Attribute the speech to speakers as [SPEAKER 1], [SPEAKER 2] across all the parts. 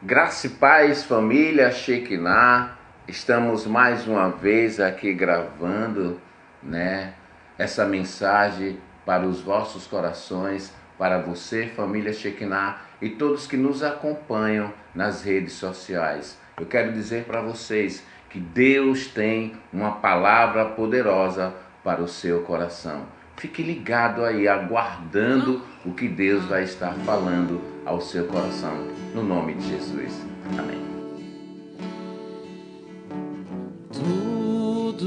[SPEAKER 1] Graça e paz, família Shekinah. Estamos mais uma vez aqui gravando, essa mensagem para os vossos corações, para você, família Shekinah, e todos que nos acompanham nas redes sociais. Eu quero dizer para vocês que Deus tem uma palavra poderosa para o seu coração. Fique ligado aí, aguardando o que Deus vai estar falando ao seu coração, no nome de Jesus. Amém.
[SPEAKER 2] Tudo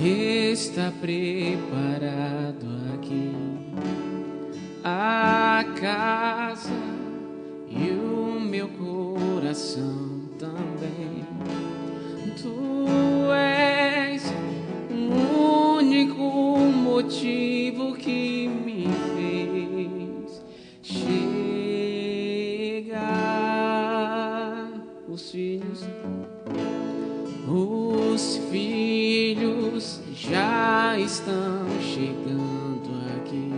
[SPEAKER 2] está preparado aqui, a casa e o meu coração também. Tu és o único motivo que me fez chegar. Os filhos já estão chegando aqui.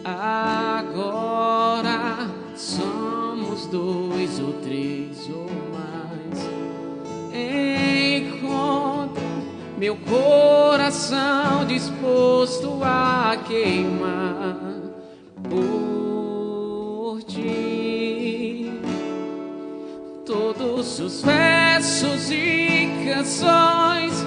[SPEAKER 2] Agora somos 2 ou 3 ou mais. Encontro meu coração disposto a queimar por ti. Todos os versos e canções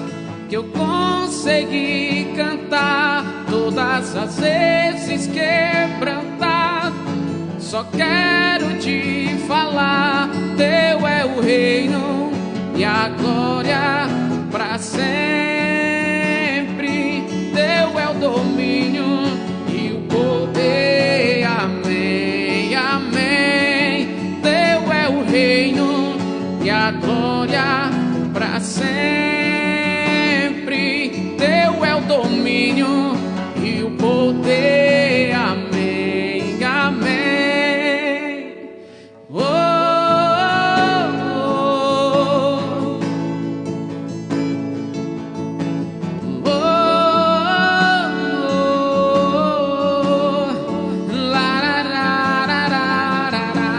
[SPEAKER 2] que eu consegui cantar, todas as vezes quebrantado, só quero te falar: teu é o reino e a glória para sempre, teu é o domínio e o poder. Amém, amém. Teu é o reino e a glória para sempre, teu é o domínio e o poder. Amém, amém. Oh, oh, oh, oh. La la la la la la la la.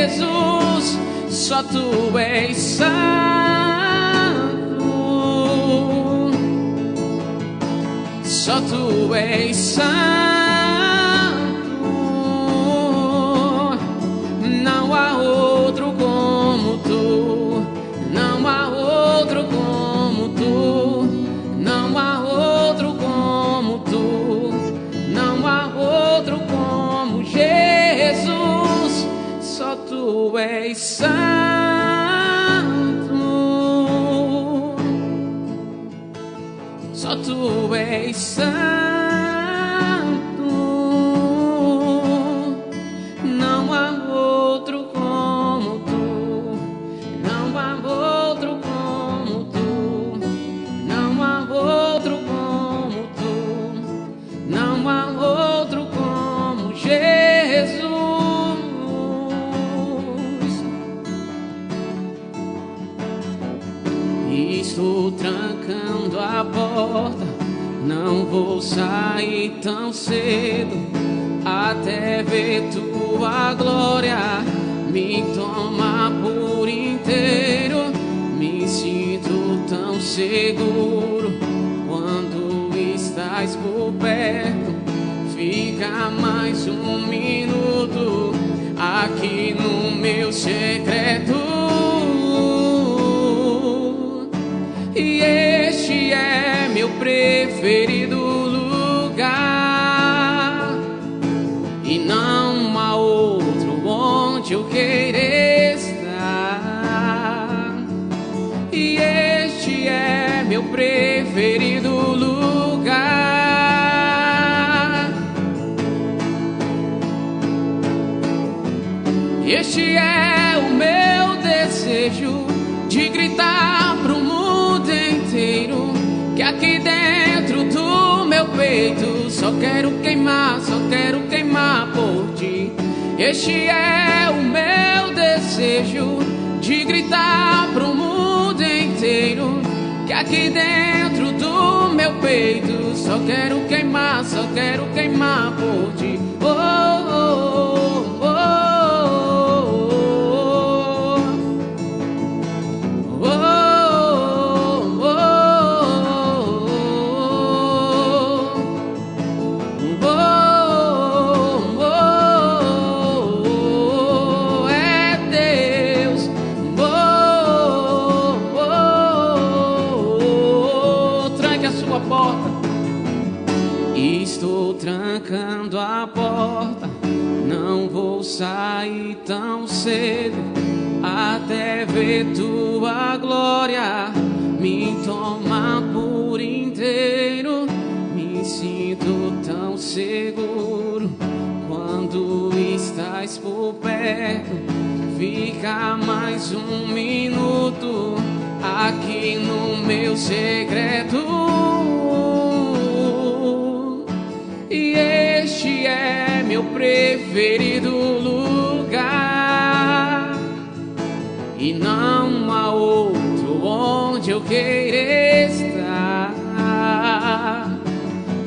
[SPEAKER 2] Jesus, só tu és santo, só tu és santo. Não há outro como tu, não há outro como tu, não há outro como tu, não há outro como Jesus. Só tu és santo, só tu és santo. Não há outro como tu, não há outro como tu, não há outro como tu, não há outro como Jesus. Estou trancando a porta, não vou sair tão cedo, até ver tua glória me toma por inteiro. Me sinto tão seguro quando estás por perto. Fica mais um minuto aqui no meu secreto. E este é meu preferido lugar, e não há outro onde eu queira estar. E este é meu preferido lugar. Este é o meu desejo, de gritar pro mundo inteiro que aqui dentro do meu peito só quero queimar por ti. Este é o meu desejo, de gritar pro mundo inteiro, que aqui dentro do meu peito só quero queimar por ti. Oh, oh, oh, oh, oh, oh, é Deus. Tranque a sua porta. Estou trancando a porta, não vou sair tão cedo até ver tua glória me tomar por inteiro. Me sinto tão seguro quando estás por perto. Fica mais um minuto aqui no meu segredo. E este é meu preferido lugar, e não há outro onde eu queira estar.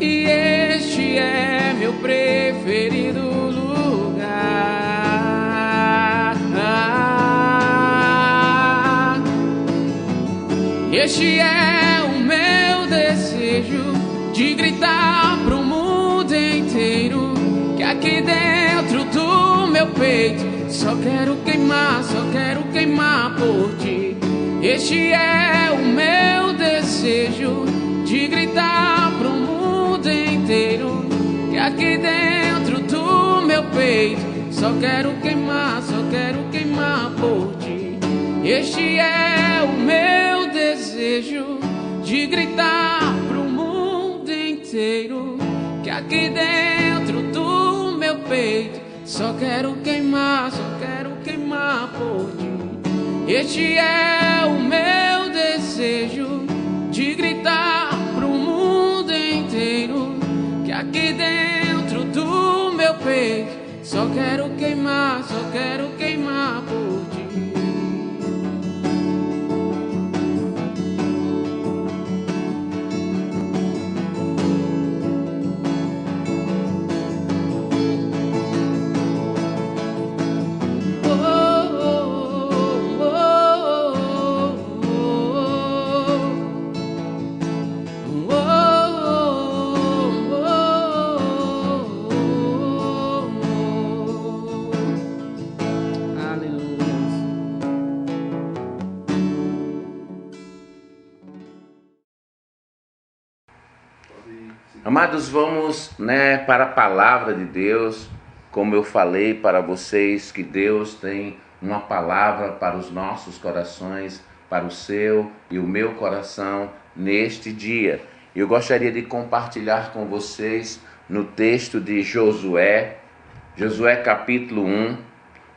[SPEAKER 2] E este é meu preferido lugar. Este é o meu desejo, de gritar pro mundo inteiro, que aqui dentro do meu peito só quero queimar por ti. Este é o meu desejo, de gritar pro mundo inteiro, que aqui dentro do meu peito só quero queimar por ti. Este é o meu desejo, de gritar pro mundo inteiro, que aqui dentro do meu peito só quero queimar por ti. Este é o meu desejo, de gritar pro mundo inteiro, que aqui dentro do meu peito só quero queimar por ti.
[SPEAKER 1] Amados, vamos, para a palavra de Deus. Como eu falei para vocês, que Deus tem uma palavra para os nossos corações, para o seu e o meu coração neste dia. Eu gostaria de compartilhar com vocês no texto de Josué capítulo 1,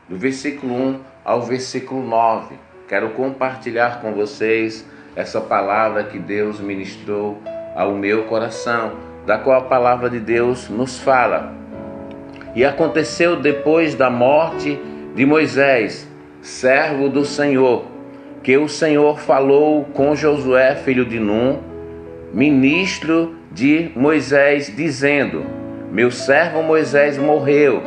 [SPEAKER 1] do versículo 1 ao versículo 9. Quero compartilhar com vocês essa palavra que Deus ministrou ao meu coração, da qual a palavra de Deus nos fala. E aconteceu depois da morte de Moisés, servo do Senhor, que o Senhor falou com Josué, filho de Num, ministro de Moisés, dizendo: meu servo Moisés morreu.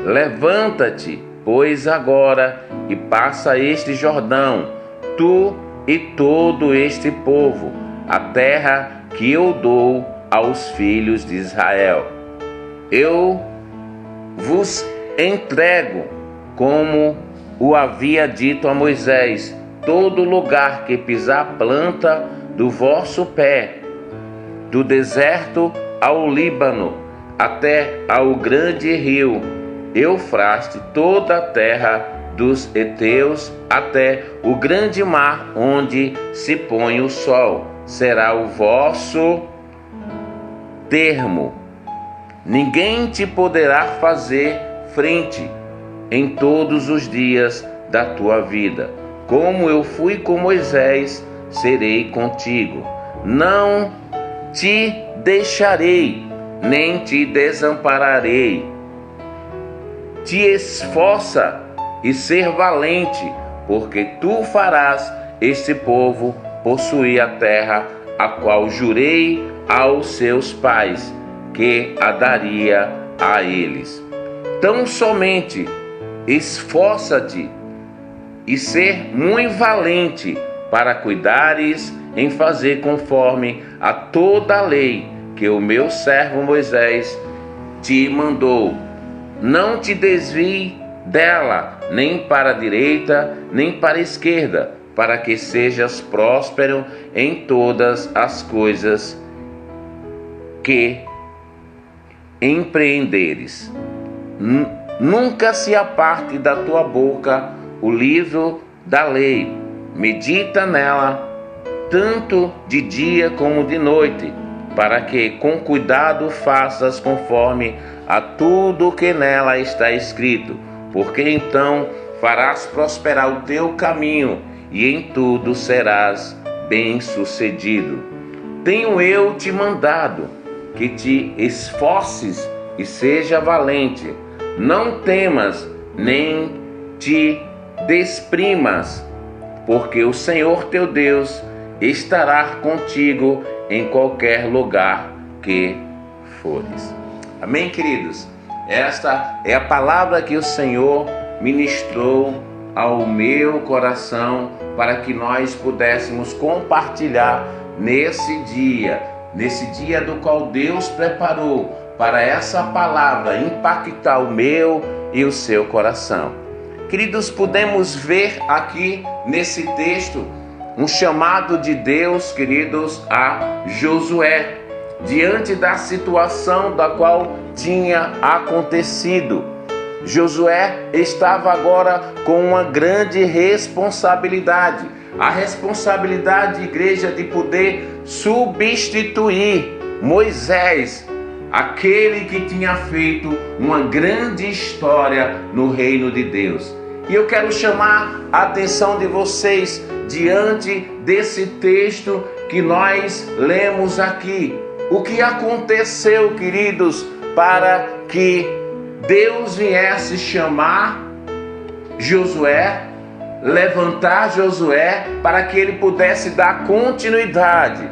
[SPEAKER 1] Levanta-te, pois, agora, e passa este Jordão, tu e todo este povo, a terra que eu dou aos filhos de Israel. Eu vos entrego, como o havia dito a Moisés, todo lugar que pisar a planta do vosso pé, do deserto ao Líbano, até ao grande rio Eufrates, toda a terra dos heteus, até o grande mar onde se põe o sol, será o vosso termo. Ninguém te poderá fazer frente em todos os dias da tua vida. Como eu fui com Moisés, serei contigo. Não te deixarei, nem te desampararei. Te esforça e ser valente, porque tu farás este povo possuir a terra a qual jurei aos seus pais que a daria a eles. Tão somente esforça-te e ser muito valente para cuidares em fazer conforme a toda a lei que o meu servo Moisés te mandou. Não te desvie dela, nem para a direita, nem para a esquerda, para que sejas próspero em todas as coisas que empreenderes. Nunca se aparte da tua boca o livro da lei. Medita nela, tanto de dia como de noite, para que com cuidado faças conforme a tudo que nela está escrito, porque então farás prosperar o teu caminho e em tudo serás bem-sucedido. Tenho eu te mandado que te esforces e seja valente. Não temas, nem te desprimas, porque o Senhor teu Deus estará contigo em qualquer lugar que fores. Amém, queridos? Esta é a palavra que o Senhor ministrou ao meu coração para que nós pudéssemos compartilhar nesse dia do qual Deus preparou para essa palavra impactar o meu e o seu coração. Queridos, podemos ver aqui nesse texto um chamado de Deus, queridos, a Josué, diante da situação da qual tinha acontecido. Josué estava agora com uma grande responsabilidade, a responsabilidade, igreja, de poder substituir Moisés, aquele que tinha feito uma grande história no reino de Deus. E eu quero chamar a atenção de vocês diante desse texto que nós lemos aqui. O que aconteceu, queridos, para que Deus viesse chamar Josué, levantar Josué, para que ele pudesse dar continuidade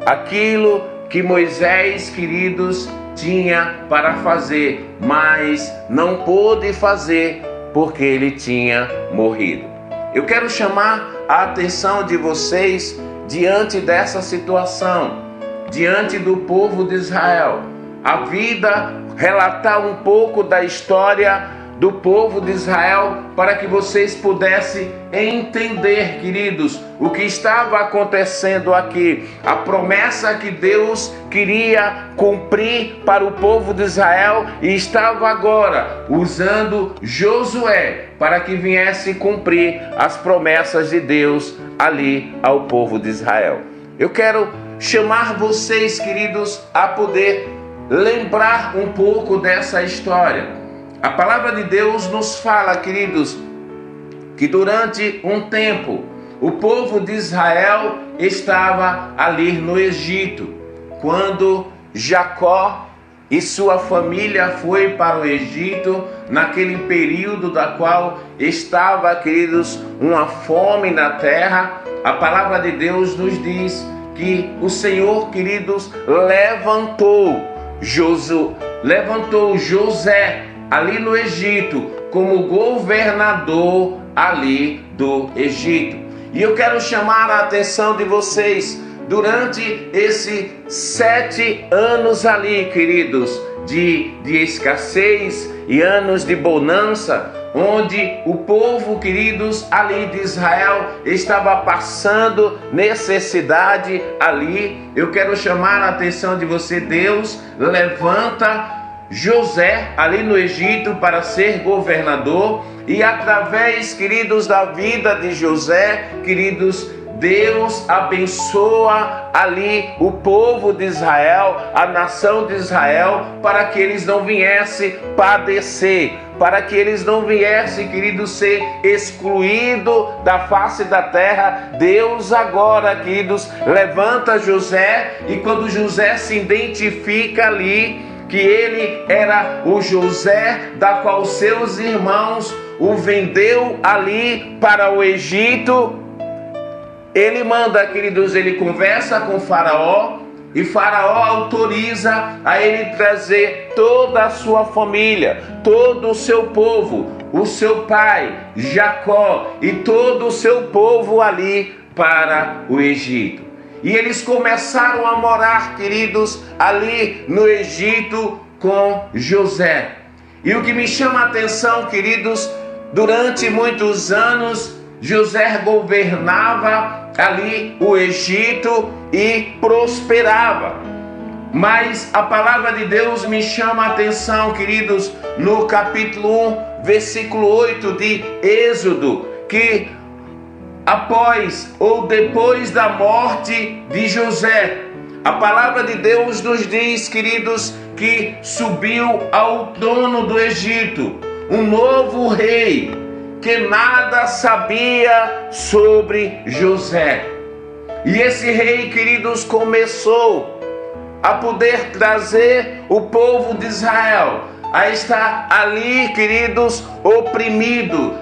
[SPEAKER 1] àquilo que Moisés, queridos, tinha para fazer, mas não pôde fazer porque ele tinha morrido. Eu quero chamar a atenção de vocês diante dessa situação, diante do povo de Israel. A vida, relatar um pouco da história do povo de Israel para que vocês pudessem entender, queridos, o que estava acontecendo aqui. A promessa que Deus queria cumprir para o povo de Israel e estava agora usando Josué para que viesse cumprir as promessas de Deus ali ao povo de Israel. Eu quero chamar vocês, queridos, a poder lembrar um pouco dessa história. A palavra de Deus nos fala, queridos, que durante um tempo o povo de Israel estava ali no Egito, quando Jacó e sua família foi para o Egito, naquele período da qual estava, queridos, uma fome na terra. A palavra de Deus nos diz que o Senhor, queridos, levantou José ali no Egito como governador ali do Egito. E eu quero chamar a atenção de vocês durante esses 7 anos ali, queridos, de escassez e anos de bonança, onde o povo, queridos, ali de Israel estava passando necessidade ali. Eu quero chamar a atenção de você. Deus levanta José ali no Egito para ser governador, e através, queridos, da vida de José, queridos, Deus abençoa ali o povo de Israel, a nação de Israel, para que eles não viessem padecer, para que eles não viessem, queridos, ser excluídos da face da terra. Deus agora, queridos, levanta José, e quando José se identifica ali, que ele era o José da qual seus irmãos o vendeu ali para o Egito, ele manda, queridos, ele conversa com Faraó, e Faraó autoriza a ele trazer toda a sua família, todo o seu povo, o seu pai, Jacó, e todo o seu povo ali para o Egito. E eles começaram a morar, queridos, ali no Egito com José. E o que me chama a atenção, queridos, durante muitos anos, José governava ali o Egito e prosperava. Mas a palavra de Deus me chama a atenção, queridos, no capítulo 1, versículo 8 de Êxodo, que após ou depois da morte de José, a palavra de Deus nos diz, queridos, que subiu ao trono do Egito um novo rei que nada sabia sobre José. E esse rei, queridos, começou a poder trazer o povo de Israel a estar ali, queridos,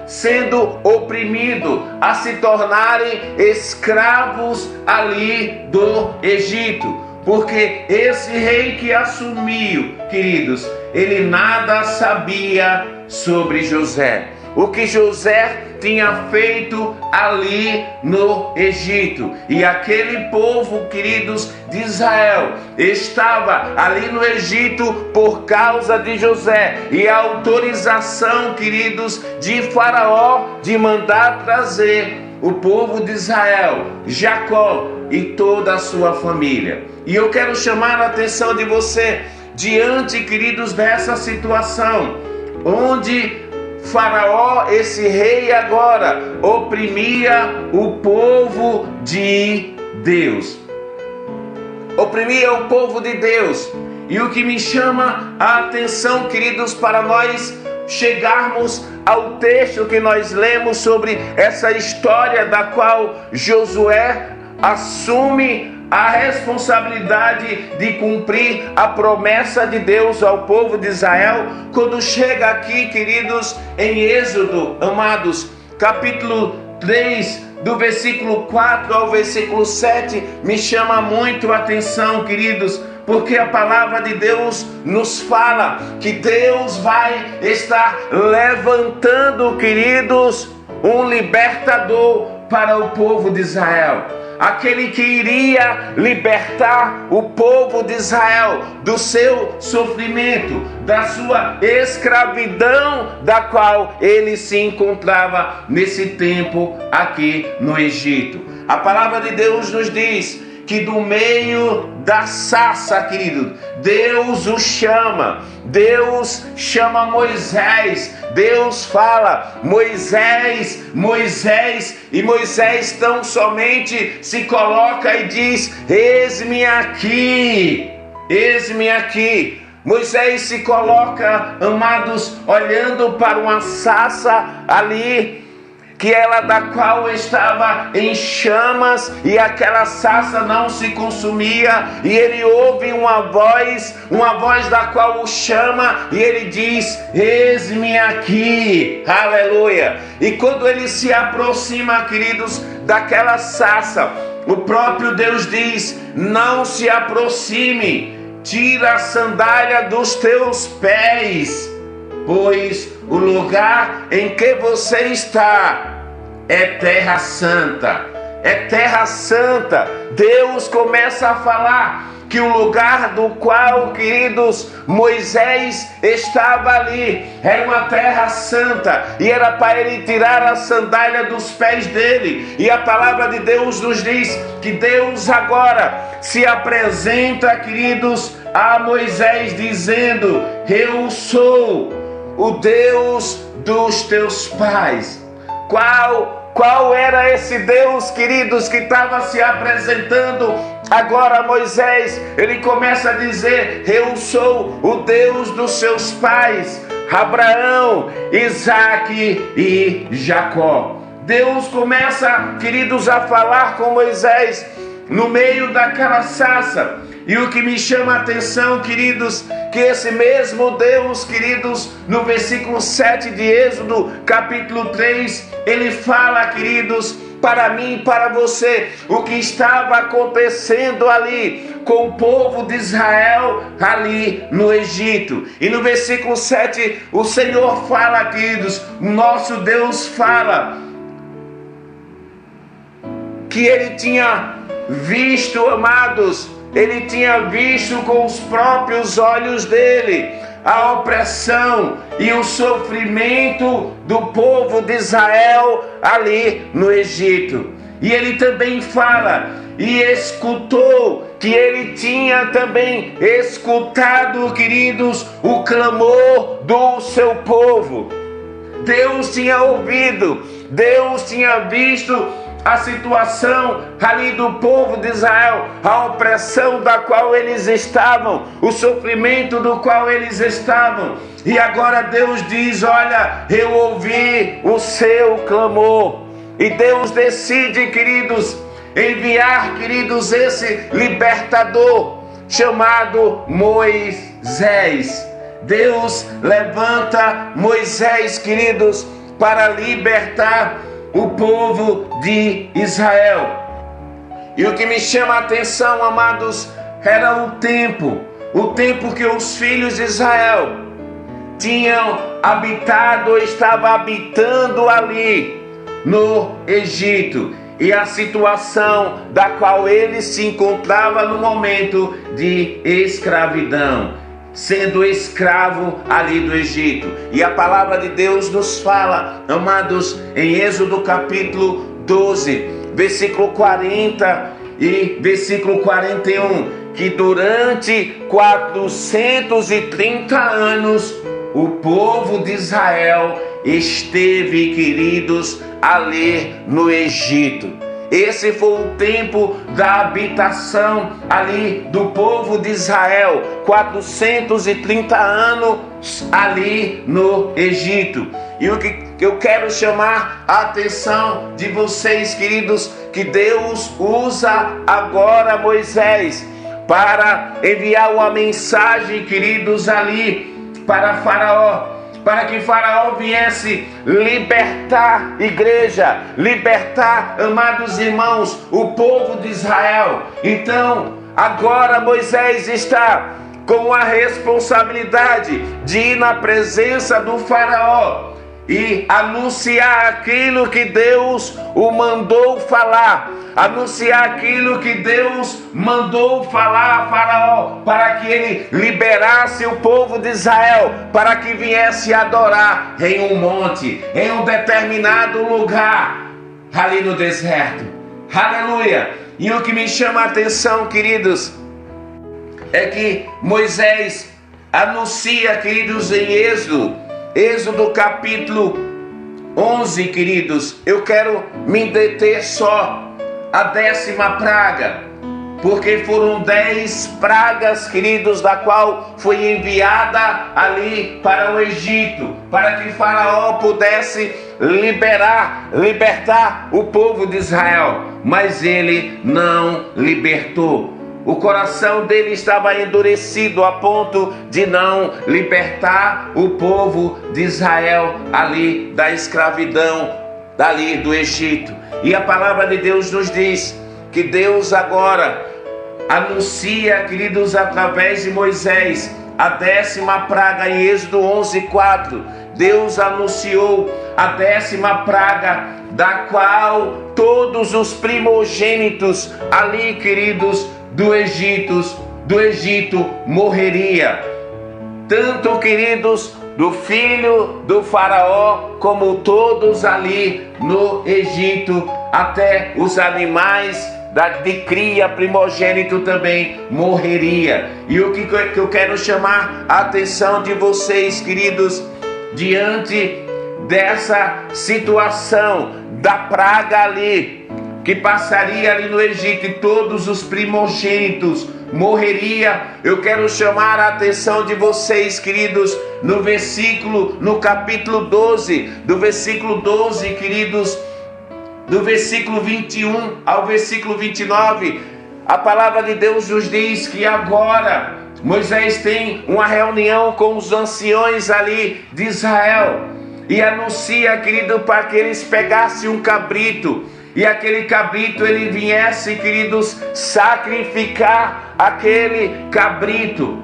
[SPEAKER 1] sendo oprimido, a se tornarem escravos ali do Egito. Porque esse rei que assumiu, queridos, ele nada sabia sobre José. O que José tinha feito ali no Egito. E aquele povo, queridos, de Israel, estava ali no Egito por causa de José. E a autorização, queridos, de Faraó de mandar trazer o povo de Israel, Jacó e toda a sua família. E eu quero chamar a atenção de você diante, queridos, dessa situação, onde Faraó, esse rei agora, oprimia o povo de Deus. Oprimia o povo de Deus. E o que me chama a atenção, queridos, para nós chegarmos ao texto que nós lemos sobre essa história da qual Josué assume a responsabilidade de cumprir a promessa de Deus ao povo de Israel, quando chega aqui, queridos, em Êxodo, amados, capítulo 3, do versículo 4 ao versículo 7, me chama muito a atenção, queridos, porque a palavra de Deus nos fala que Deus vai estar levantando, queridos, um libertador para o povo de Israel. Aquele que iria libertar o povo de Israel do seu sofrimento, da sua escravidão, da qual ele se encontrava nesse tempo aqui no Egito. A palavra de Deus nos diz que do meio da sarça, querido, Deus o chama. Deus chama Moisés. Deus fala: Moisés, Moisés. E Moisés tão somente se coloca e diz: eis-me aqui, eis-me aqui. Moisés se coloca, amados, olhando para uma sarça ali, que ela da qual estava em chamas, e aquela sarça não se consumia, e ele ouve uma voz da qual o chama, e ele diz: eis-me aqui, aleluia. E quando ele se aproxima, queridos, daquela sarça, o próprio Deus diz: não se aproxime, tira a sandália dos teus pés, pois o lugar em que você está é terra santa. É terra santa. Deus começa a falar que o lugar do qual, queridos, Moisés estava ali era uma terra santa, e era para ele tirar a sandália dos pés dele. E a palavra de Deus nos diz que Deus agora se apresenta, queridos, a Moisés dizendo: eu sou o Deus dos teus pais. Qual era esse Deus, queridos, que estava se apresentando agora a Moisés? Ele começa a dizer: eu sou o Deus dos seus pais, Abraão, Isaque e Jacó. Deus começa, queridos, a falar com Moisés no meio daquela sarça. E o que me chama a atenção, queridos, que esse mesmo Deus, queridos, no versículo 7 de Êxodo, capítulo 3, ele fala, queridos, para mim e para você o que estava acontecendo ali com o povo de Israel ali no Egito. E no versículo 7 o Senhor fala, queridos, nosso Deus fala que ele tinha visto, amados, ele tinha visto com os próprios olhos dele a opressão e o sofrimento do povo de Israel ali no Egito. E ele também fala e escutou que ele tinha também escutado, queridos, o clamor do seu povo. Deus tinha ouvido, Deus tinha visto a situação ali do povo de Israel, a opressão da qual eles estavam, o sofrimento do qual eles estavam. E agora Deus diz, olha, eu ouvi o seu clamor. E Deus decide, queridos, enviar, queridos, esse libertador chamado Moisés. Deus levanta Moisés, queridos, para libertar o povo de Israel. E o que me chama a atenção, amados, era o tempo que os filhos de Israel tinham habitado, ou estavam habitando ali no Egito, e a situação da qual eles se encontravam no momento de escravidão, sendo escravo ali do Egito. E a palavra de Deus nos fala, amados, em Êxodo capítulo 12, versículo 40 e versículo 41, que durante 430 anos o povo de Israel esteve, queridos, ali no Egito. Esse foi o tempo da habitação ali do povo de Israel, 430 anos ali no Egito. E o que eu quero chamar a atenção de vocês, queridos, que Deus usa agora Moisés para enviar uma mensagem, queridos, ali para Faraó, para que Faraó viesse libertar igreja, libertar, amados irmãos, o povo de Israel. Então, agora Moisés está com a responsabilidade de ir na presença do Faraó e anunciar aquilo que Deus o mandou falar, anunciar aquilo que Deus mandou falar a Faraó, para que ele liberasse o povo de Israel, para que viesse adorar em um monte, em um determinado lugar, ali no deserto. Aleluia! E o que me chama a atenção, queridos, é que Moisés anuncia, queridos, em Êxodo capítulo 11, queridos. Eu quero me deter só a 10ª praga, porque foram 10 pragas, queridos, da qual foi enviada ali para o Egito, para que Faraó pudesse libertar o povo de Israel, mas ele não libertou. O coração dele estava endurecido a ponto de não libertar o povo de Israel ali da escravidão, dali do Egito. E a palavra de Deus nos diz que Deus agora anuncia, queridos, através de Moisés, a 10ª praga em Êxodo 11:4. Deus anunciou a 10ª praga, da qual todos os primogênitos ali, queridos, do Egito morreria. Tanto, queridos, do filho do Faraó, como todos ali no Egito, até os animais de cria primogênito também morreria. E o que eu quero chamar a atenção de vocês, queridos, diante dessa situação da praga ali, que passaria ali no Egito e todos os primogênitos morreria, eu quero chamar a atenção de vocês, queridos, no capítulo 12, do versículo 12, queridos, do versículo 21 ao versículo 29, a palavra de Deus nos diz que agora Moisés tem uma reunião com os anciões ali de Israel e anuncia, querido, para que eles pegassem um cabrito e aquele cabrito ele viesse, queridos, sacrificar aquele cabrito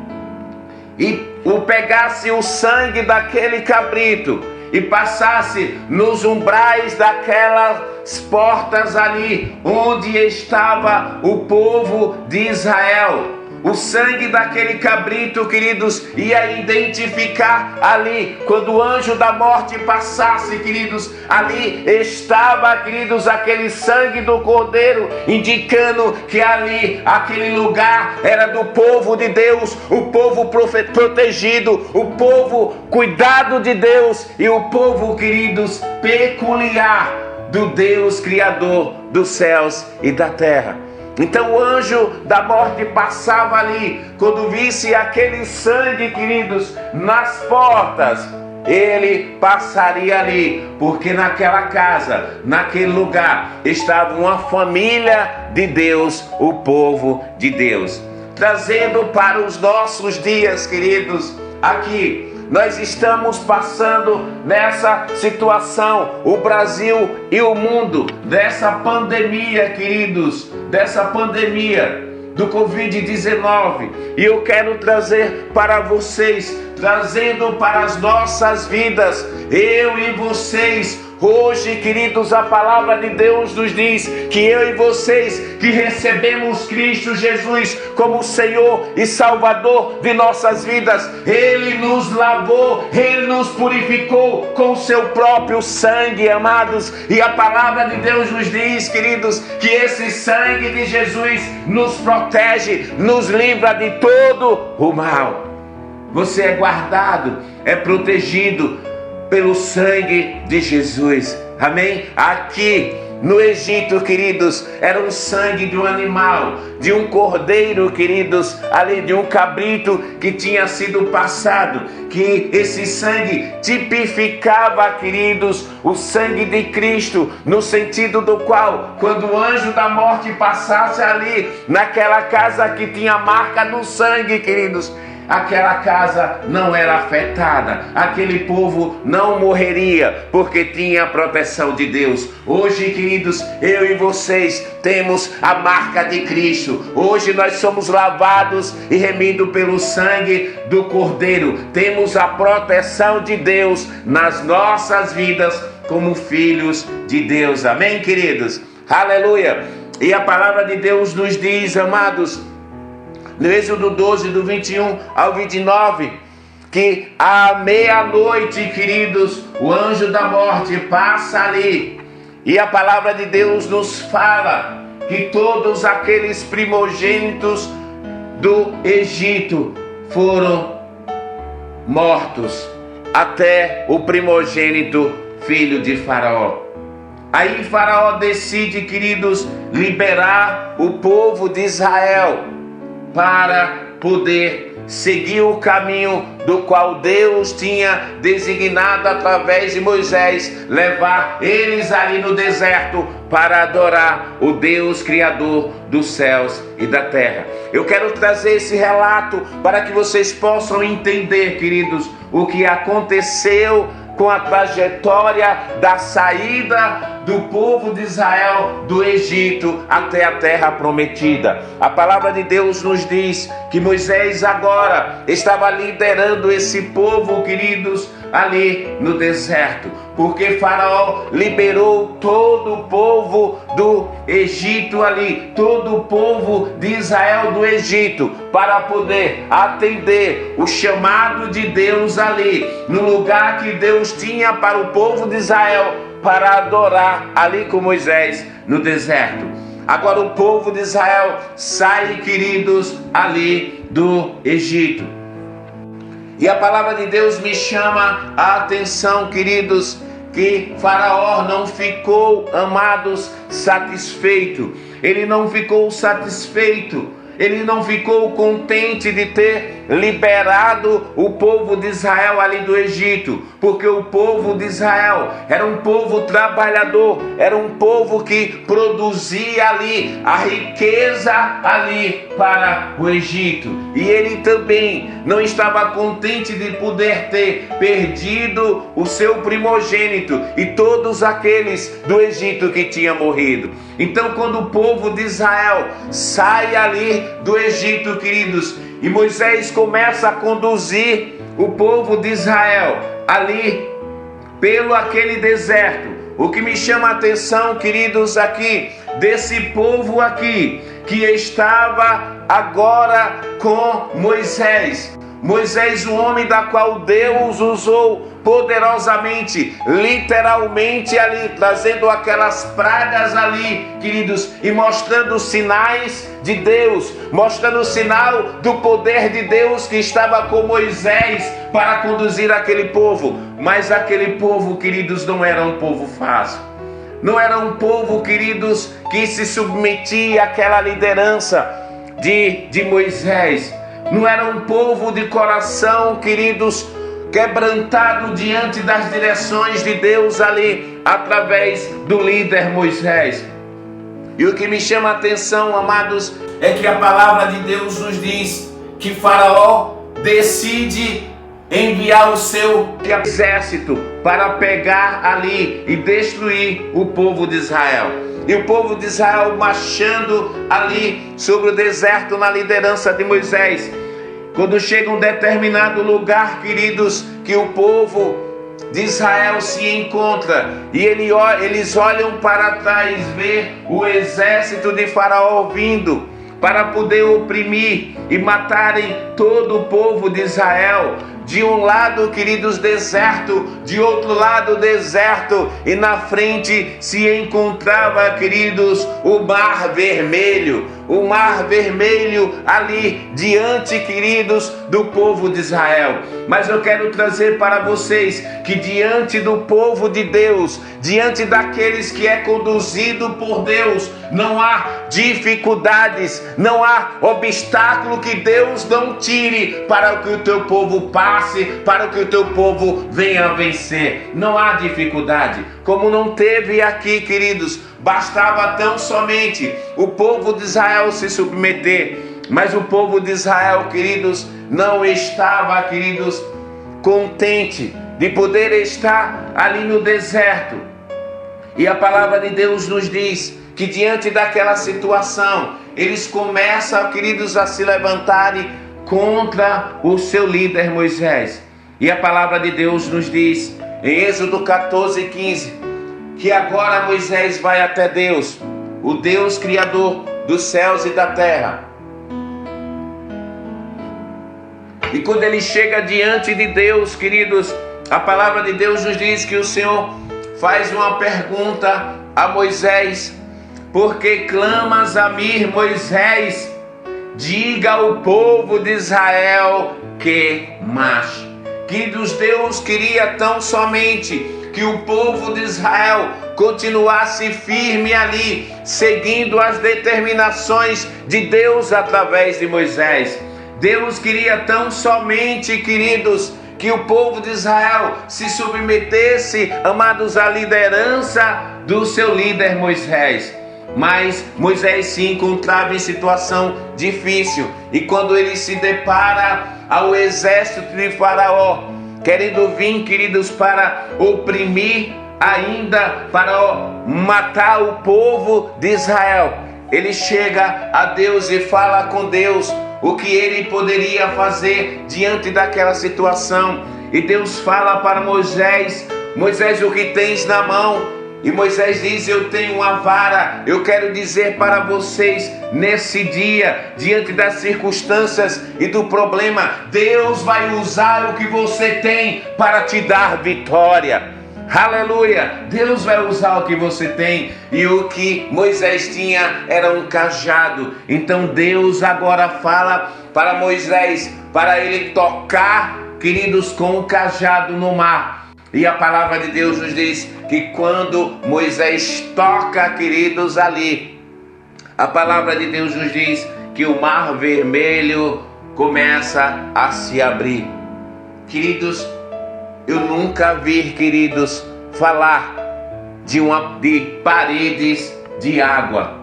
[SPEAKER 1] e pegasse o sangue daquele cabrito e passasse nos umbrais daquelas portas ali onde estava o povo de Israel. O sangue daquele cabrito, queridos, ia identificar ali, quando o anjo da morte passasse, queridos, ali estava, queridos, aquele sangue do cordeiro, indicando que ali, aquele lugar era do povo de Deus, o povo protegido, o povo cuidado de Deus e o povo, queridos, peculiar do Deus Criador dos céus e da terra. Então o anjo da morte passava ali, quando visse aquele sangue, queridos, nas portas, ele passaria ali, porque naquela casa, naquele lugar, estava uma família de Deus, o povo de Deus. Trazendo para os nossos dias, queridos, aqui, nós estamos passando nessa situação, o Brasil e o mundo, dessa pandemia, queridos, dessa pandemia do Covid-19. E eu quero trazer para vocês, trazendo para as nossas vidas, eu e vocês. Hoje, queridos, a palavra de Deus nos diz que eu e vocês que recebemos Cristo Jesus como Senhor e Salvador de nossas vidas, Ele nos lavou, Ele nos purificou com o seu próprio sangue, amados. E a palavra de Deus nos diz, queridos, que esse sangue de Jesus nos protege, nos livra de todo o mal. Você é guardado, é protegido pelo sangue de Jesus, amém? Aqui no Egito, queridos, era o sangue de um animal, de um cordeiro, queridos, ali de um cabrito que tinha sido passado, que esse sangue tipificava, queridos, o sangue de Cristo, no sentido do qual, quando o anjo da morte passasse ali, naquela casa que tinha a marca do sangue, queridos, aquela casa não era afetada, aquele povo não morreria, porque tinha a proteção de Deus. Hoje, queridos, eu e vocês temos a marca de Cristo. Hoje nós somos lavados e remidos pelo sangue do Cordeiro. Temos a proteção de Deus nas nossas vidas como filhos de Deus. Amém, queridos? Aleluia! E a palavra de Deus nos diz, amados, no Êxodo 12, do 21 ao 29, que à meia-noite, queridos, o anjo da morte passa ali. E a palavra de Deus nos fala que todos aqueles primogênitos do Egito foram mortos, até o primogênito filho de Faraó. Aí Faraó decide, queridos, liberar o povo de Israel para poder seguir o caminho do qual Deus tinha designado através de Moisés, levar eles ali no deserto para adorar o Deus Criador dos céus e da terra. Eu quero trazer esse relato para que vocês possam entender, queridos, o que aconteceu com a trajetória da saída do povo de Israel do Egito até a terra prometida. A palavra de Deus nos diz que Moisés agora estava liderando esse povo, queridos, ali no deserto, porque Faraó liberou todo o povo do Egito ali, todo o povo de Israel do Egito, para poder atender o chamado de Deus ali, no lugar que Deus tinha para o povo de Israel, para adorar ali com Moisés no deserto. Agora o povo de Israel sai, queridos, ali do Egito. E a palavra de Deus me chama a atenção, queridos, que Faraó não ficou, amados, satisfeito. Ele não ficou satisfeito ele não ficou contente de ter liberado o povo de Israel ali do Egito, porque o povo de Israel era um povo trabalhador, era um povo que produzia ali a riqueza ali para o Egito. E ele também não estava contente de poder ter perdido o seu primogênito e todos aqueles do Egito que tinham morrido. Então, quando o povo de Israel sai ali do Egito, queridos, e Moisés começa a conduzir o povo de Israel ali pelo aquele deserto, o que me chama a atenção, queridos, aqui, desse povo aqui, que estava agora com Moisés. Moisés, o homem da qual Deus usou poderosamente, literalmente ali, trazendo aquelas pragas ali, queridos, e mostrando sinais de Deus, mostrando o sinal do poder de Deus que estava com Moisés para conduzir aquele povo. Mas aquele povo, queridos, não era um povo fácil. Não era um povo, queridos, que se submetia àquela liderança de Moisés. Não era um povo de coração, queridos, quebrantado diante das direções de Deus ali, através do líder Moisés. E o que me chama a atenção, amados, é que a palavra de Deus nos diz que Faraó decide enviar o seu exército para pegar ali e destruir o povo de Israel. E o povo de Israel marchando ali sobre o deserto na liderança de Moisés. Quando chega um determinado lugar, queridos, que o povo de Israel se encontra e eles olham para trás, ver o exército de Faraó vindo para poder oprimir e matarem todo o povo de Israel. De um lado, queridos, deserto, de outro lado, deserto, e na frente se encontrava, queridos, o Mar Vermelho. O Mar Vermelho ali diante, queridos, do povo de Israel. Mas eu quero trazer para vocês que diante do povo de Deus, diante daqueles que é conduzido por Deus, não há dificuldades, não há obstáculo que Deus não tire para que o teu povo passe, para que o teu povo venha a vencer. Não há dificuldade, como não teve aqui, queridos. Bastava tão somente o povo de Israel se submeter. Mas o povo de Israel, queridos, não estava, queridos, contente de poder estar ali no deserto. E a palavra de Deus nos diz que diante daquela situação, eles começam, queridos, a se levantarem contra o seu líder Moisés. E a palavra de Deus nos diz, em Êxodo 14:15, que agora Moisés vai até Deus, o Deus Criador dos céus e da terra. E quando ele chega diante de Deus, queridos, a palavra de Deus nos diz que o Senhor faz uma pergunta a Moisés: por que clamas a mim, Moisés? Diga ao povo de Israel que marche. Queridos, Deus queria tão somente que o povo de Israel continuasse firme ali, seguindo as determinações de Deus através de Moisés. Deus queria tão somente, queridos, que o povo de Israel se submetesse, amados, à liderança do seu líder Moisés. Mas Moisés se encontrava em situação difícil, e quando ele se depara ao exército de Faraó, querendo vir, queridos, para oprimir ainda, para matar o povo de Israel, ele chega a Deus e fala com Deus o que ele poderia fazer diante daquela situação. E Deus fala para Moisés: Moisés, o que tens na mão? E Moisés diz: eu tenho uma vara. Eu quero dizer para vocês, nesse dia, diante das circunstâncias e do problema, Deus vai usar o que você tem para te dar vitória. Aleluia! Deus vai usar o que você tem. E o que Moisés tinha era um cajado. Então Deus agora fala para Moisés, para ele tocar, queridos, com o cajado no mar. E a palavra de Deus nos diz que quando Moisés toca, queridos, ali, a palavra de Deus nos diz que o Mar Vermelho começa a se abrir. Queridos, eu nunca vi, queridos, falar de paredes de água.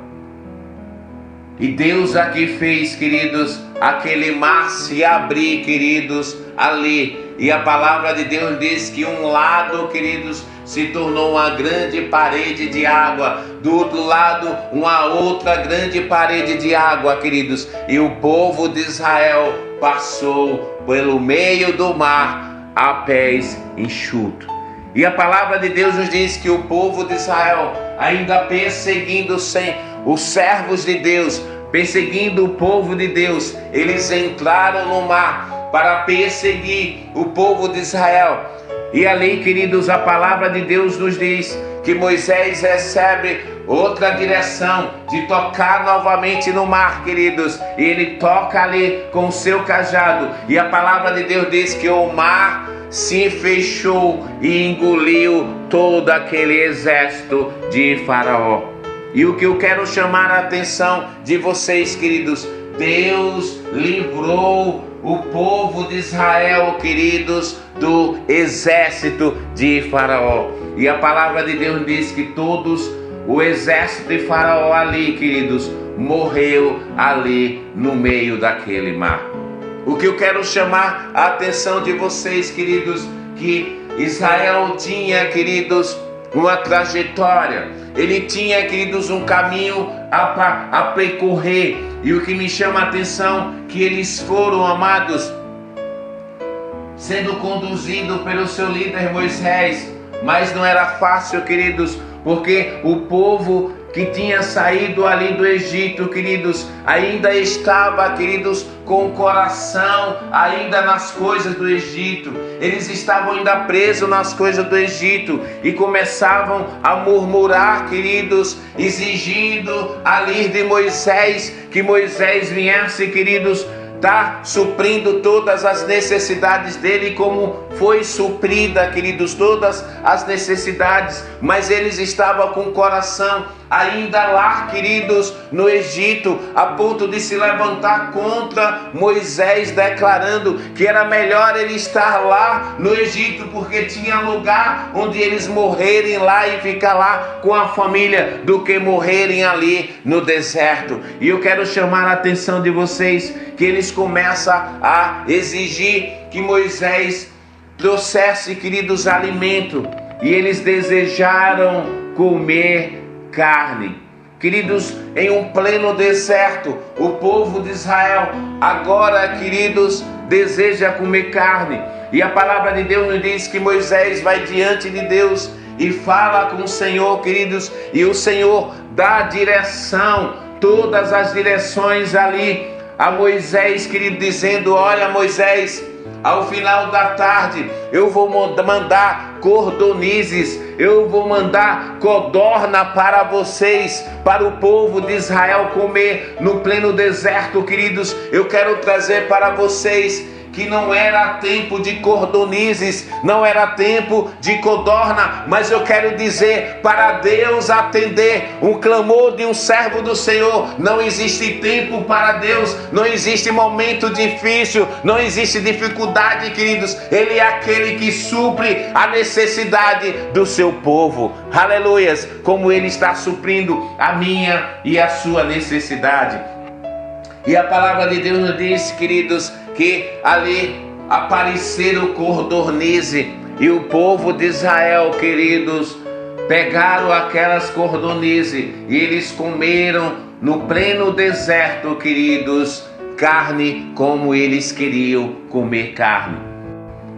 [SPEAKER 1] E Deus aqui fez, queridos, aquele mar se abrir, queridos, ali. E a palavra de Deus diz que um lado, queridos, se tornou uma grande parede de água. Do outro lado, uma outra grande parede de água, queridos. E o povo de Israel passou pelo meio do mar a pés enxutos. E a palavra de Deus nos diz que o povo de Israel, ainda perseguindo os servos de Deus, perseguindo o povo de Deus, eles entraram no mar para perseguir o povo de Israel. E ali, queridos, a palavra de Deus nos diz que Moisés recebe outra direção de tocar novamente no mar, queridos. E ele toca ali com o seu cajado. E a palavra de Deus diz que o mar se fechou e engoliu todo aquele exército de Faraó. E o que eu quero chamar a atenção de vocês, queridos, Deus livrou o povo de Israel, queridos, do exército de Faraó. E a palavra de Deus diz que o exército de Faraó ali, queridos, morreu ali no meio daquele mar. O que eu quero chamar a atenção de vocês, queridos, que Israel tinha, queridos, uma trajetória. Ele tinha, queridos, um caminho a percorrer. E o que me chama a atenção, que eles foram, amados, sendo conduzidos pelo seu líder Moisés. Mas não era fácil, queridos, porque o povo que tinha saído ali do Egito, queridos, ainda estava, queridos, com o coração ainda nas coisas do Egito. Eles estavam ainda presos nas coisas do Egito e começavam a murmurar, queridos, exigindo ali de Moisés, que Moisés viesse, queridos, suprindo todas as necessidades dele, como foi suprida, queridos, todas as necessidades. Mas eles estavam com o coração ainda lá, queridos, no Egito, a ponto de se levantar contra Moisés, declarando que era melhor ele estar lá no Egito, porque tinha lugar onde eles morrerem lá e ficar lá com a família, do que morrerem ali no deserto. E eu quero chamar a atenção de vocês, que eles começam a exigir que Moisés trouxesse, queridos, alimento, e eles desejaram comer carne. Queridos, em um pleno deserto, o povo de Israel agora, queridos, deseja comer carne. E a palavra de Deus nos diz que Moisés vai diante de Deus e fala com o Senhor, queridos, e o Senhor dá direção, todas as direções ali a Moisés, querido, dizendo: olha, Moisés, ao final da tarde eu vou mandar cordonizes, eu vou mandar codorna para vocês, para o povo de Israel comer no pleno deserto, queridos. Eu quero trazer para vocês que não era tempo de cordonizes, não era tempo de codorna, mas eu quero dizer, para Deus atender um clamor de um servo do Senhor, não existe tempo para Deus, não existe momento difícil, não existe dificuldade, queridos. Ele é aquele que supre a necessidade do seu povo, aleluias, como Ele está suprindo a minha e a sua necessidade. E a palavra de Deus nos diz, queridos, que ali apareceram cordonize, e o povo de Israel, queridos, pegaram aquelas cordonizes e eles comeram no pleno deserto, queridos, carne como eles queriam comer carne.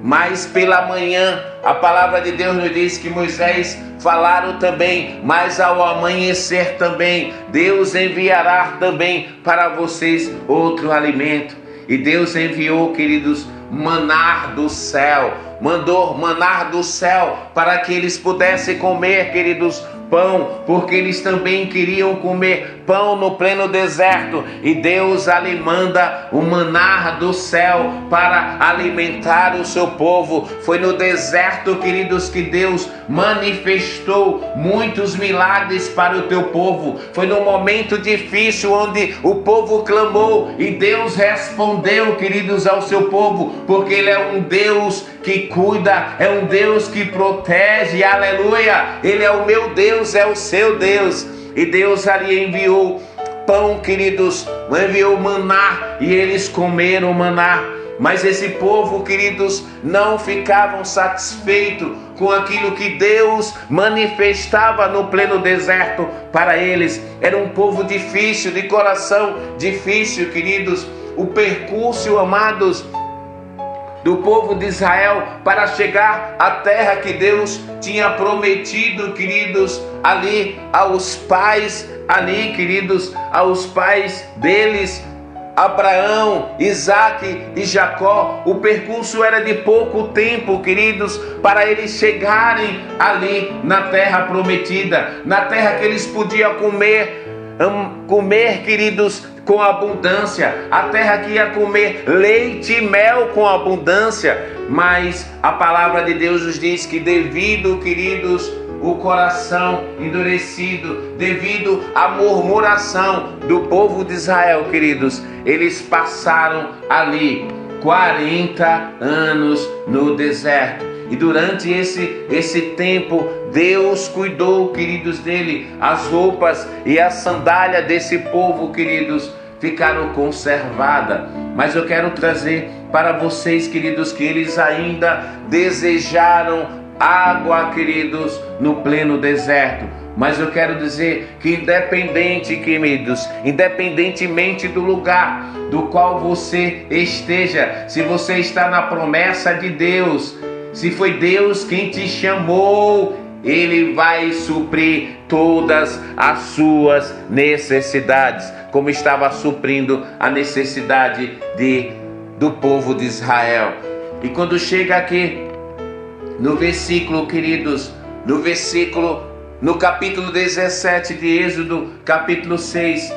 [SPEAKER 1] Mas pela manhã, a palavra de Deus nos diz que Moisés falaram também, mas ao amanhecer também, Deus enviará também para vocês outro alimento. E Deus enviou, queridos, maná do céu, mandou maná do céu para que eles pudessem comer, queridos, pão, porque eles também queriam comer pão no pleno deserto, e Deus ali manda o maná do céu para alimentar o seu povo. Foi no deserto, queridos, que Deus manifestou muitos milagres para o teu povo. Foi no momento difícil onde o povo clamou e Deus respondeu, queridos, ao seu povo, porque Ele é um Deus que cuida, é um Deus que protege, aleluia. Ele é o meu Deus, é o seu Deus. E Deus ali enviou pão, queridos, enviou maná, e eles comeram maná. Mas esse povo, queridos, não ficavam satisfeitos com aquilo que Deus manifestava no pleno deserto para eles. Era um povo difícil, de coração difícil, queridos. O percurso, amados, do povo de Israel para chegar à terra que Deus tinha prometido, queridos, ali aos pais, queridos, aos pais deles, Abraão, Isaque e Jacó. O percurso era de pouco tempo, queridos, para eles chegarem ali na terra prometida, na terra que eles podiam comer, queridos, com abundância, a terra que ia comer leite e mel com abundância. Mas a palavra de Deus nos diz que devido, queridos, o coração endurecido, devido à murmuração do povo de Israel, queridos, eles passaram ali 40 anos no deserto. E durante esse tempo, Deus cuidou, queridos, dele. As roupas e a sandália desse povo, queridos, ficaram conservadas. Mas eu quero trazer para vocês, queridos, que eles ainda desejaram água, queridos, no pleno deserto. Mas eu quero dizer que independentemente do lugar do qual você esteja, se você está na promessa de Deus, se foi Deus quem te chamou, Ele vai suprir todas as suas necessidades, como estava suprindo a necessidade do povo de Israel. E quando chega aqui no versículo, queridos, no capítulo 17 de Êxodo, capítulo 6,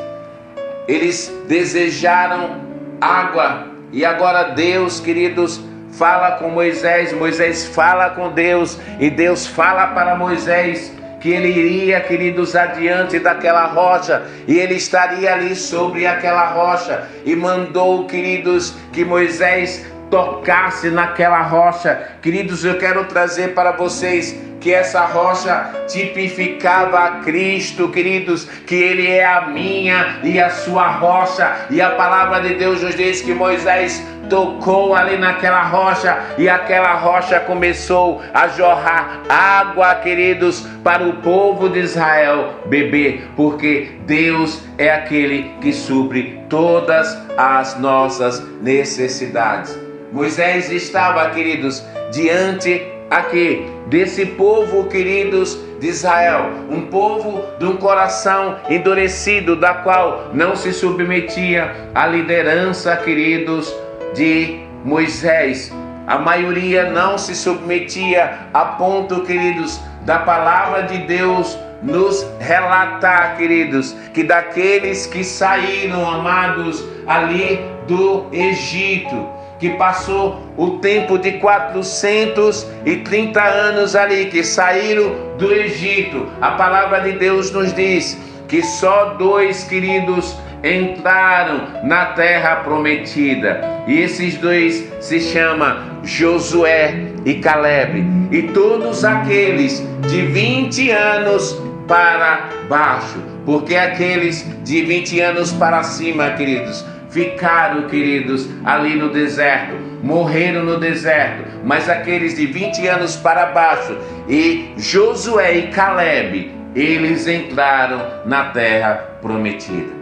[SPEAKER 1] eles desejaram água, e agora Deus, queridos, fala com Moisés. Moisés fala com Deus, e Deus fala para Moisés que ele iria, queridos, adiante daquela rocha, e ele estaria ali sobre aquela rocha, e mandou, queridos, que Moisés tocasse naquela rocha. Queridos, eu quero trazer para vocês que essa rocha tipificava a Cristo, queridos, que Ele é a minha e a sua rocha. E a palavra de Deus nos diz que Moisés tocou ali naquela rocha, e aquela rocha começou a jorrar água, queridos, para o povo de Israel beber, porque Deus é aquele que supre todas as nossas necessidades. Moisés estava, queridos, diante aqui desse povo, queridos, de Israel, um povo de um coração endurecido, da qual não se submetia à liderança, queridos, de Moisés. A maioria não se submetia, a ponto, queridos, da palavra de Deus nos relatar, queridos, que daqueles que saíram, amados, ali do Egito, que passou o tempo de 430 anos ali, que saíram do Egito, a palavra de Deus nos diz que só 2, queridos, entraram na terra prometida, e esses 2 se chamam Josué e Caleb, e todos aqueles de 20 anos para baixo, porque aqueles de 20 anos para cima, queridos, ficaram, queridos, ali no deserto, morreram no deserto. Mas aqueles de 20 anos para baixo, e Josué e Caleb, eles entraram na terra prometida.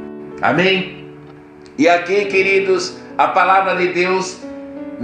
[SPEAKER 1] Amém? E aqui, queridos, a palavra de Deus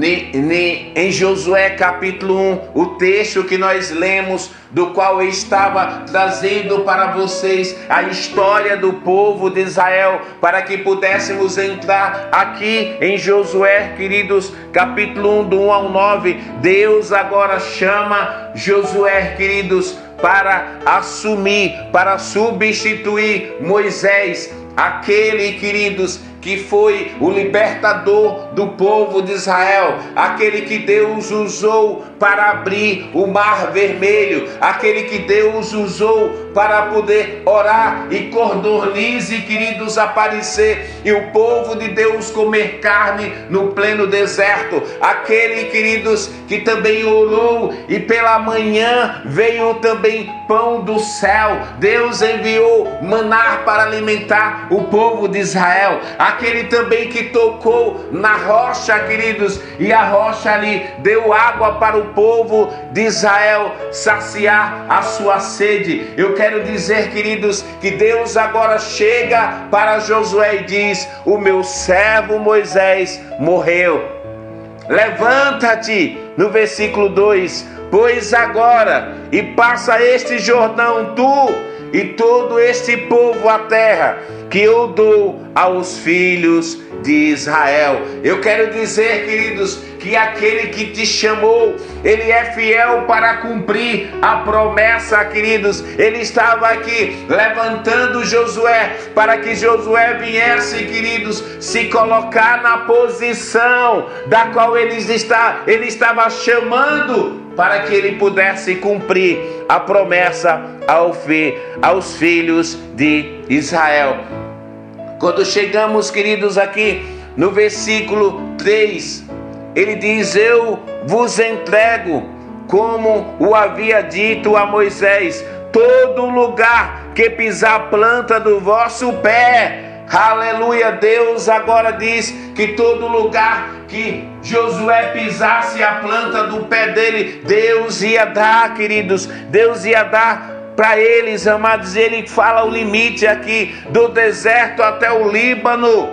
[SPEAKER 1] em Josué capítulo 1, o texto que nós lemos, do qual eu estava trazendo para vocês a história do povo de Israel, para que pudéssemos entrar aqui em Josué, queridos, capítulo 1, do 1 ao 9. Deus agora chama Josué, queridos, para assumir, para substituir Moisés, aquele, queridos, que foi o libertador do povo de Israel, aquele que Deus usou para abrir o mar vermelho, aquele que Deus usou para poder orar e cordonize, queridos, aparecer e o povo de Deus comer carne no pleno deserto, aquele, queridos, que também orou e pela manhã veio também pão do céu, Deus enviou maná para alimentar o povo de Israel, aquele também que tocou na rocha, queridos, e a rocha ali deu água para o povo de Israel saciar a sua sede. Eu quero dizer, queridos, que Deus agora chega para Josué e diz: o meu servo Moisés morreu. Levanta-te, no versículo 2, pois agora, e passa este Jordão, tu e todo este povo a terra que eu dou aos filhos de Israel. Eu quero dizer, queridos, que aquele que te chamou, ele é fiel para cumprir a promessa, queridos. Ele estava aqui levantando Josué, para que Josué viesse, queridos, se colocar na posição da qual ele estava chamando, para que ele pudesse cumprir a promessa aos filhos de Israel. Quando chegamos, queridos, aqui no versículo 3, ele diz: eu vos entrego, como o havia dito a Moisés, todo lugar que pisar a planta do vosso pé. Aleluia. Deus agora diz que todo lugar que Josué pisasse a planta do pé dele, Deus ia dar, queridos, Deus ia dar para eles, amados. Ele fala o limite aqui, do deserto até o Líbano,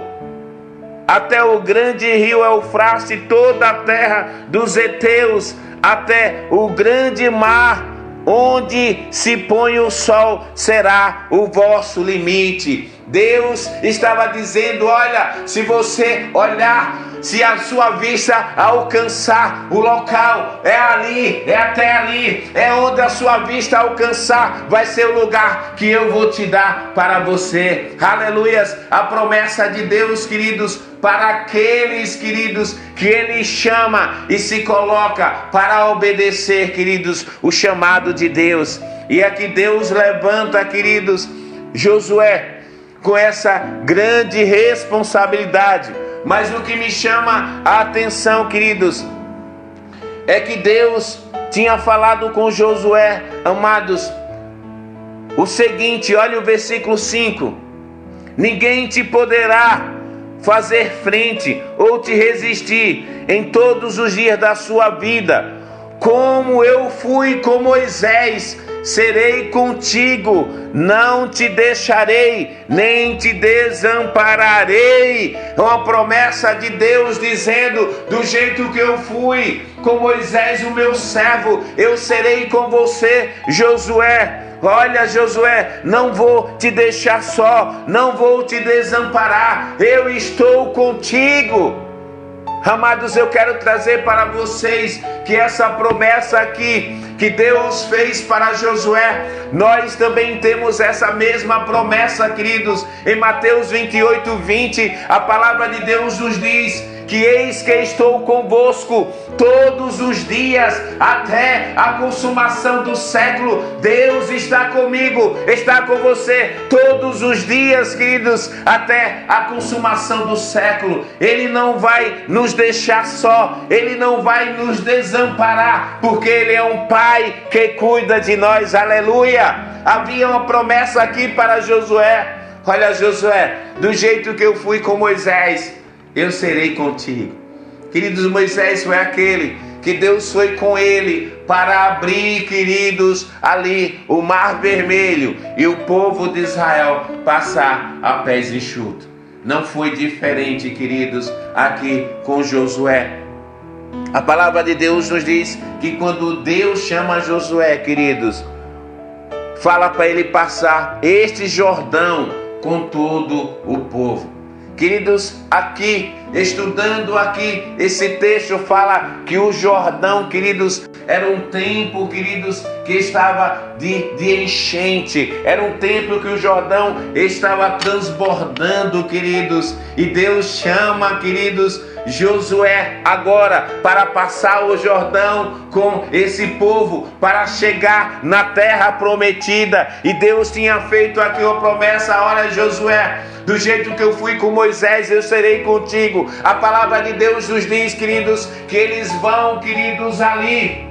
[SPEAKER 1] até o grande rio Eufrates, toda a terra dos heteus, até o grande mar, onde se põe o sol, será o vosso limite. Deus estava dizendo: olha, se você olhar, se a sua vista alcançar o local, é ali, é até ali, é onde a sua vista alcançar, vai ser o lugar que eu vou te dar para você. Aleluias. A promessa de Deus, queridos, para aqueles, queridos, que Ele chama e se coloca para obedecer, queridos, o chamado de Deus. E aqui Deus levanta, queridos, Josué com essa grande responsabilidade. Mas o que me chama a atenção, queridos, é que Deus tinha falado com Josué, amados, o seguinte: olha o versículo 5: ninguém te poderá fazer frente ou te resistir em todos os dias da sua vida. Como eu fui com Moisés, serei contigo, não te deixarei, nem te desampararei. É uma promessa de Deus dizendo: do jeito que eu fui com Moisés, o meu servo, eu serei com você, Josué. Olha, Josué, não vou te deixar só, não vou te desamparar, eu estou contigo. Amados, eu quero trazer para vocês que essa promessa aqui que Deus fez para Josué, nós também temos essa mesma promessa, queridos. Em Mateus 28:20, a palavra de Deus nos diz que eis que estou convosco todos os dias até a consumação do século. Deus está comigo, está com você todos os dias, queridos, até a consumação do século. Ele não vai nos deixar só, Ele não vai nos desamparar, porque Ele é um Pai que cuida de nós. Aleluia. Havia uma promessa aqui para Josué: olha, Josué, do jeito que eu fui com Moisés, eu serei contigo. Queridos, Moisés foi aquele que Deus foi com ele para abrir, queridos, ali o Mar Vermelho e o povo de Israel passar a pés enxutos. Não foi diferente, queridos, aqui com Josué. A palavra de Deus nos diz que quando Deus chama Josué, queridos, fala para ele passar este Jordão com todo o povo. Queridos, aqui, estudando aqui, esse texto fala que o Jordão, queridos, era um tempo, queridos, que estava de enchente, era um tempo que o Jordão estava transbordando, queridos, e Deus chama, queridos, Josué agora para passar o Jordão com esse povo para chegar na terra prometida. E Deus tinha feito aqui uma promessa: olha, Josué, do jeito que eu fui com Moisés, eu serei contigo. A palavra de Deus nos diz, queridos, que eles vão, queridos, ali.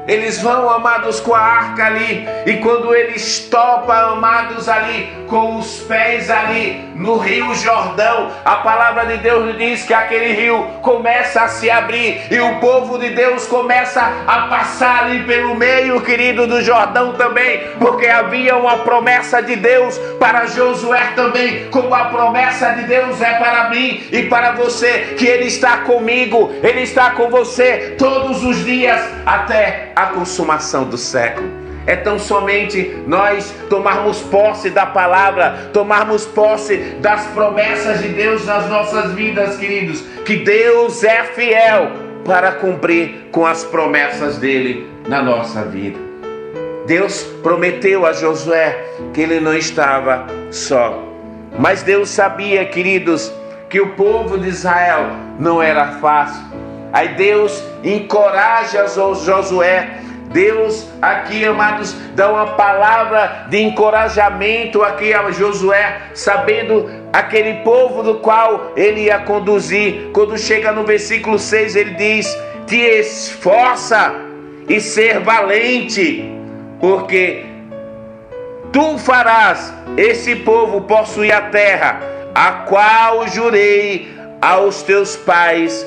[SPEAKER 1] Eles vão, amados, com a arca ali. E quando eles topam, amados, ali, com os pés ali no rio Jordão, a palavra de Deus nos diz que aquele rio começa a se abrir. E o povo de Deus começa a passar ali pelo meio, querido, do Jordão também. Porque havia uma promessa de Deus para Josué também. Como a promessa de Deus é para mim e para você. Que Ele está comigo, Ele está com você todos os dias até a consumação do século. É tão somente nós tomarmos posse da palavra, tomarmos posse das promessas de Deus nas nossas vidas, queridos, que Deus é fiel para cumprir com as promessas dele na nossa vida. Deus prometeu a Josué que ele não estava só, mas Deus sabia, queridos, que o povo de Israel não era fácil. Aí Deus encoraja Josué. Deus aqui, amados, dá uma palavra de encorajamento aqui a Josué, sabendo aquele povo do qual ele ia conduzir. Quando chega no versículo 6, ele diz: te esforça e ser valente, porque tu farás esse povo possuir a terra, a qual jurei aos teus pais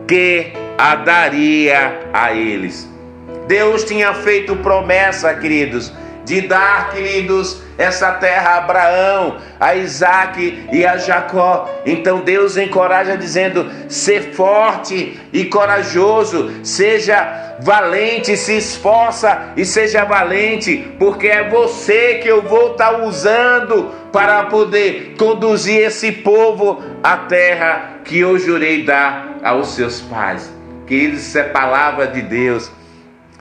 [SPEAKER 1] que a daria a eles. Deus tinha feito promessa, queridos, de dar, queridos, essa terra a Abraão, a Isaac e a Jacó. Então Deus encoraja dizendo: ser forte e corajoso, seja valente, se esforça e seja valente, porque é você que eu vou estar usando para poder conduzir esse povo à terra que eu jurei dar aos seus pais. Queridos, isso é palavra de Deus.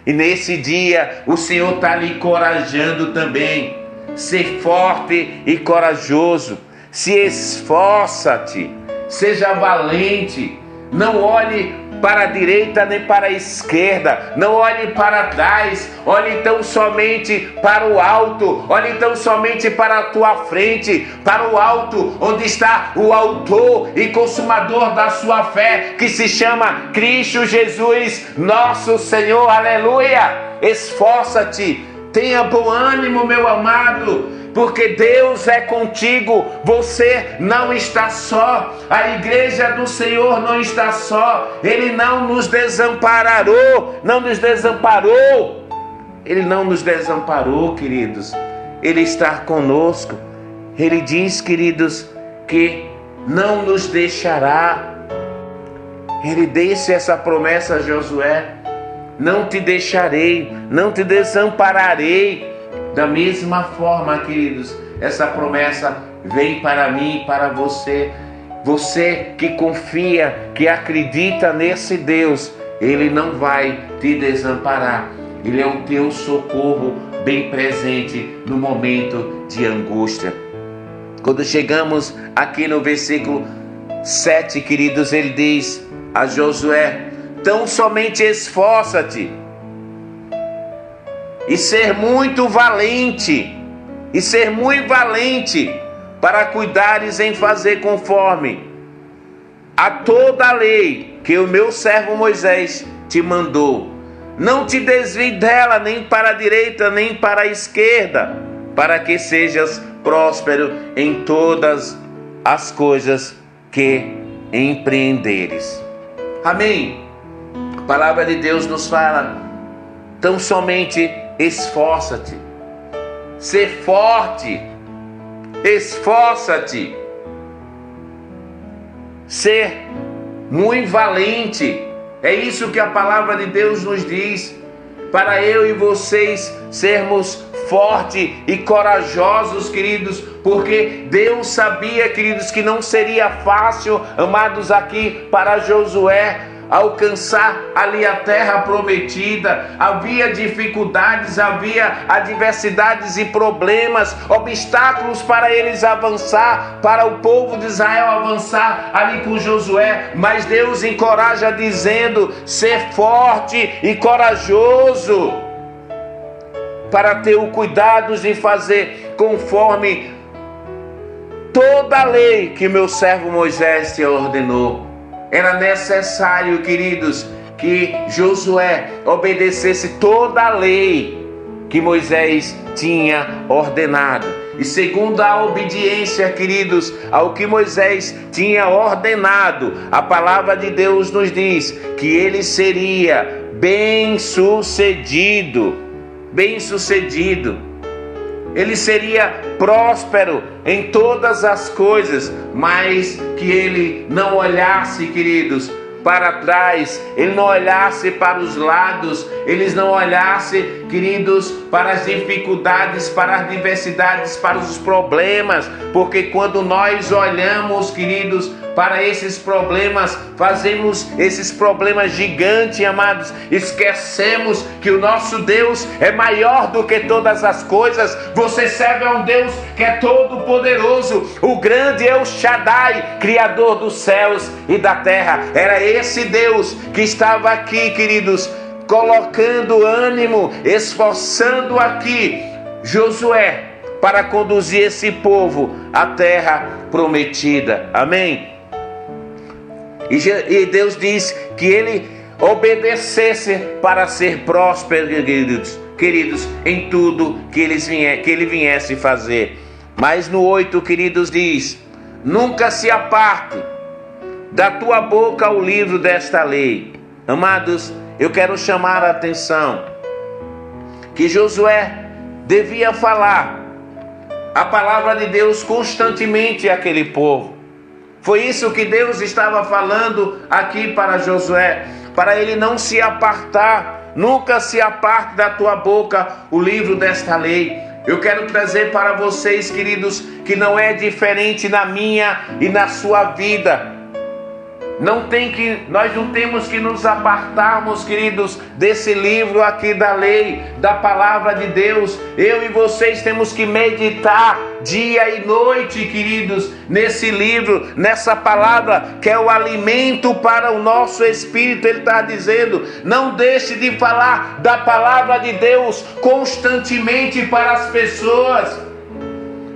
[SPEAKER 1] E nesse dia o Senhor está lhe encorajando também. Ser forte e corajoso. Se esforça-te. Seja valente. Não olhe para a direita nem para a esquerda. Não olhe para trás. Olhe então somente para o alto. Olhe então somente para a tua frente. Para o alto, onde está o autor e consumador da sua fé, que se chama Cristo Jesus, nosso Senhor. Aleluia! Esforça-te. Tenha bom ânimo, meu amado, porque Deus é contigo. Você não está só. A igreja do Senhor não está só. Ele não nos desamparou. Não nos desamparou. Ele não nos desamparou, queridos. Ele está conosco. Ele diz, queridos, que não nos deixará. Ele deixa essa promessa a Josué: não te deixarei, não te desampararei. Da mesma forma, queridos, essa promessa vem para mim e para você. Você que confia, que acredita nesse Deus, Ele não vai te desamparar. Ele é o teu socorro bem presente no momento de angústia. Quando chegamos aqui no versículo 7, queridos, ele diz a Josué: tão somente esforça-te e ser muito valente, para cuidares em fazer conforme a toda a lei que o meu servo Moisés te mandou. Não te desvie dela nem para a direita nem para a esquerda, para que sejas próspero em todas as coisas que empreenderes. Amém? A palavra de Deus nos fala: tão somente esforça-te, ser forte, esforça-te, ser muito valente. É isso que a palavra de Deus nos diz, para eu e vocês sermos fortes e corajosos, queridos, porque Deus sabia, queridos, que não seria fácil, amados, aqui para Josué, alcançar ali a terra prometida. Havia dificuldades, havia adversidades e problemas, obstáculos para eles avançar, para o povo de Israel avançar ali com Josué. Mas Deus encoraja dizendo: ser forte e corajoso, para ter o cuidado de fazer conforme toda a lei que meu servo Moisés te ordenou. Era necessário, queridos, que Josué obedecesse toda a lei que Moisés tinha ordenado. E segundo a obediência, queridos, ao que Moisés tinha ordenado, a palavra de Deus nos diz que ele seria bem-sucedido. Bem-sucedido. Ele seria próspero em todas as coisas, mas que ele não olhasse, queridos, para trás, ele não olhasse para os lados, eles não olhasse, queridos, para as dificuldades, para as diversidades, para os problemas, porque quando nós olhamos, queridos, para esses problemas, fazemos esses problemas gigantes, amados, esquecemos que o nosso Deus é maior do que todas as coisas. Você serve a um Deus que é todo poderoso, o grande El Shaddai, Criador dos céus e da terra. Era esse Deus que estava aqui, queridos, colocando ânimo, esforçando aqui Josué para conduzir esse povo à terra prometida. Amém? E Deus diz que ele obedecesse para ser próspero, queridos, em tudo que ele viesse fazer. Mas no 8, queridos, diz: nunca se aparte da tua boca o livro desta lei. Amados, eu quero chamar a atenção que Josué devia falar a palavra de Deus constantemente àquele povo. Foi isso que Deus estava falando aqui para Josué, para ele não se apartar. Nunca se aparte da tua boca o livro desta lei. Eu quero trazer para vocês, queridos, que não é diferente na minha e na sua vida. Nós não temos que nos apartarmos, queridos, desse livro aqui da lei, da palavra de Deus. Eu e vocês temos que meditar dia e noite, queridos, nesse livro, nessa palavra que é o alimento para o nosso espírito. Ele está dizendo: não deixe de falar da palavra de Deus constantemente para as pessoas.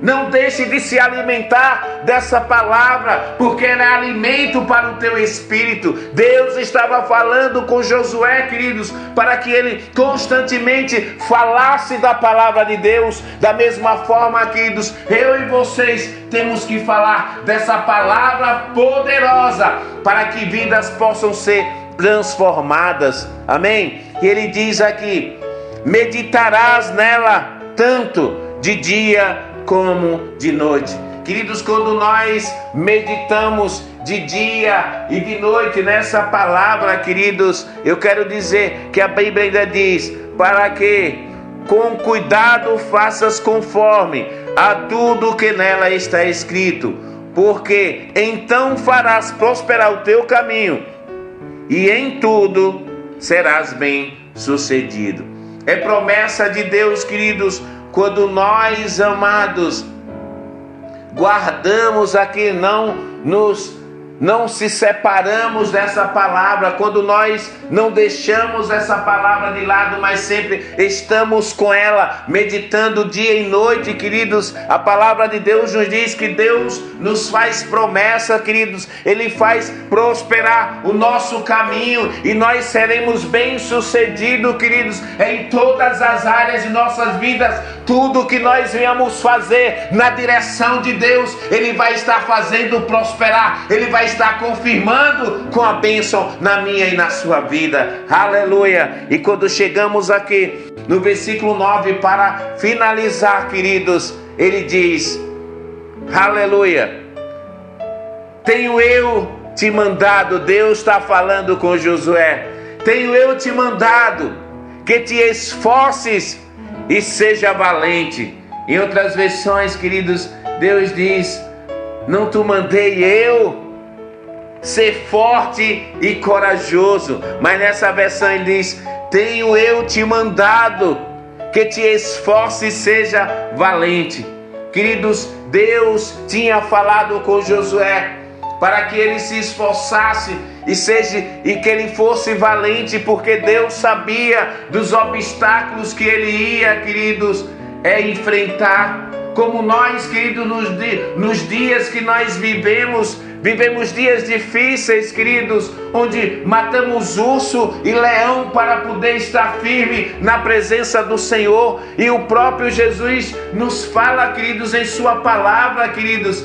[SPEAKER 1] Não deixe de se alimentar dessa palavra, porque ela é alimento para o teu espírito. Deus estava falando com Josué, queridos, para que ele constantemente falasse da palavra de Deus. Da mesma forma, queridos, eu e vocês temos que falar dessa palavra poderosa, para que vidas possam ser transformadas. Amém? E ele diz aqui: meditarás nela tanto de dia como de noite. Queridos, quando nós meditamos de dia e de noite nessa palavra, queridos, eu quero dizer que a Bíblia ainda diz: para que com cuidado faças conforme a tudo que nela está escrito, porque então farás prosperar o teu caminho e em tudo serás bem sucedido. É promessa de Deus, queridos, quando nós, amados, guardamos aqui, não se separamos dessa palavra, quando nós não deixamos essa palavra de lado, mas sempre estamos com ela, meditando dia e noite, queridos. A palavra de Deus nos diz que Deus nos faz promessa, queridos. Ele faz prosperar o nosso caminho e nós seremos bem-sucedidos, queridos, em todas as áreas de nossas vidas. Tudo que nós venhamos fazer na direção de Deus, Ele vai estar fazendo prosperar. Ele vai estar confirmando com a bênção na minha e na sua vida. Aleluia! E quando chegamos aqui no versículo 9, para finalizar, queridos, ele diz: aleluia! Tenho eu te mandado, Deus está falando com Josué, tenho eu te mandado que te esforces e seja valente. Em outras versões, queridos, Deus diz: não te mandei eu, ser forte e corajoso. Mas nessa versão ele diz: tenho eu te mandado que te esforce e seja valente. Queridos, Deus tinha falado com Josué para que ele se esforçasse e que ele fosse valente, porque Deus sabia dos obstáculos que ele ia, queridos, enfrentar. Como nós, queridos, nos dias que nós vivemos dias difíceis, queridos, onde matamos urso e leão para poder estar firme na presença do Senhor. E o próprio Jesus nos fala, queridos, em sua palavra, queridos,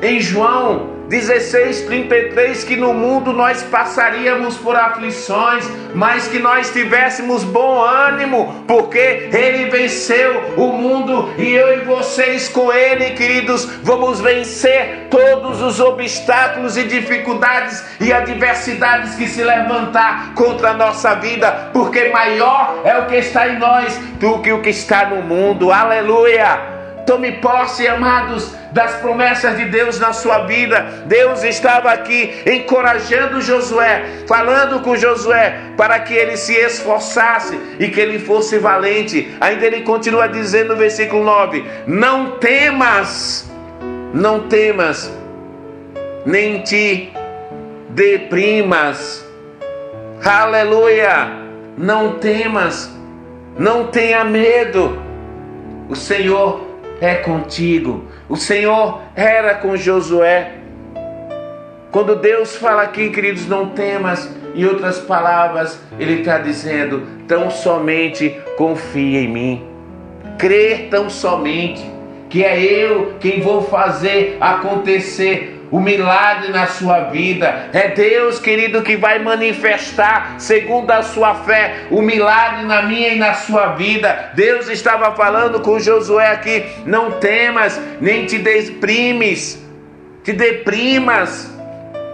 [SPEAKER 1] em João 16:33, que no mundo nós passaríamos por aflições, mas que nós tivéssemos bom ânimo, porque Ele venceu o mundo e eu e vocês com Ele, queridos, vamos vencer todos os obstáculos e dificuldades e adversidades que se levantar contra a nossa vida, porque maior é o que está em nós do que o que está no mundo. Aleluia! Tome posse, amados, das promessas de Deus na sua vida. Deus estava aqui encorajando Josué, falando com Josué para que ele se esforçasse e que ele fosse valente. Ainda ele continua dizendo no versículo 9: não temas, nem te deprimas. Aleluia! Não temas, não tenha medo. O Senhor é contigo. O Senhor era com Josué. Quando Deus fala aqui, queridos, não temas, em outras palavras, Ele está dizendo: tão somente confia em mim. Crer tão somente que é eu quem vou fazer acontecer o milagre na sua vida. É Deus, querido, que vai manifestar, segundo a sua fé, o milagre na minha e na sua vida. Deus estava falando com Josué aqui: não temas, nem te deprimas.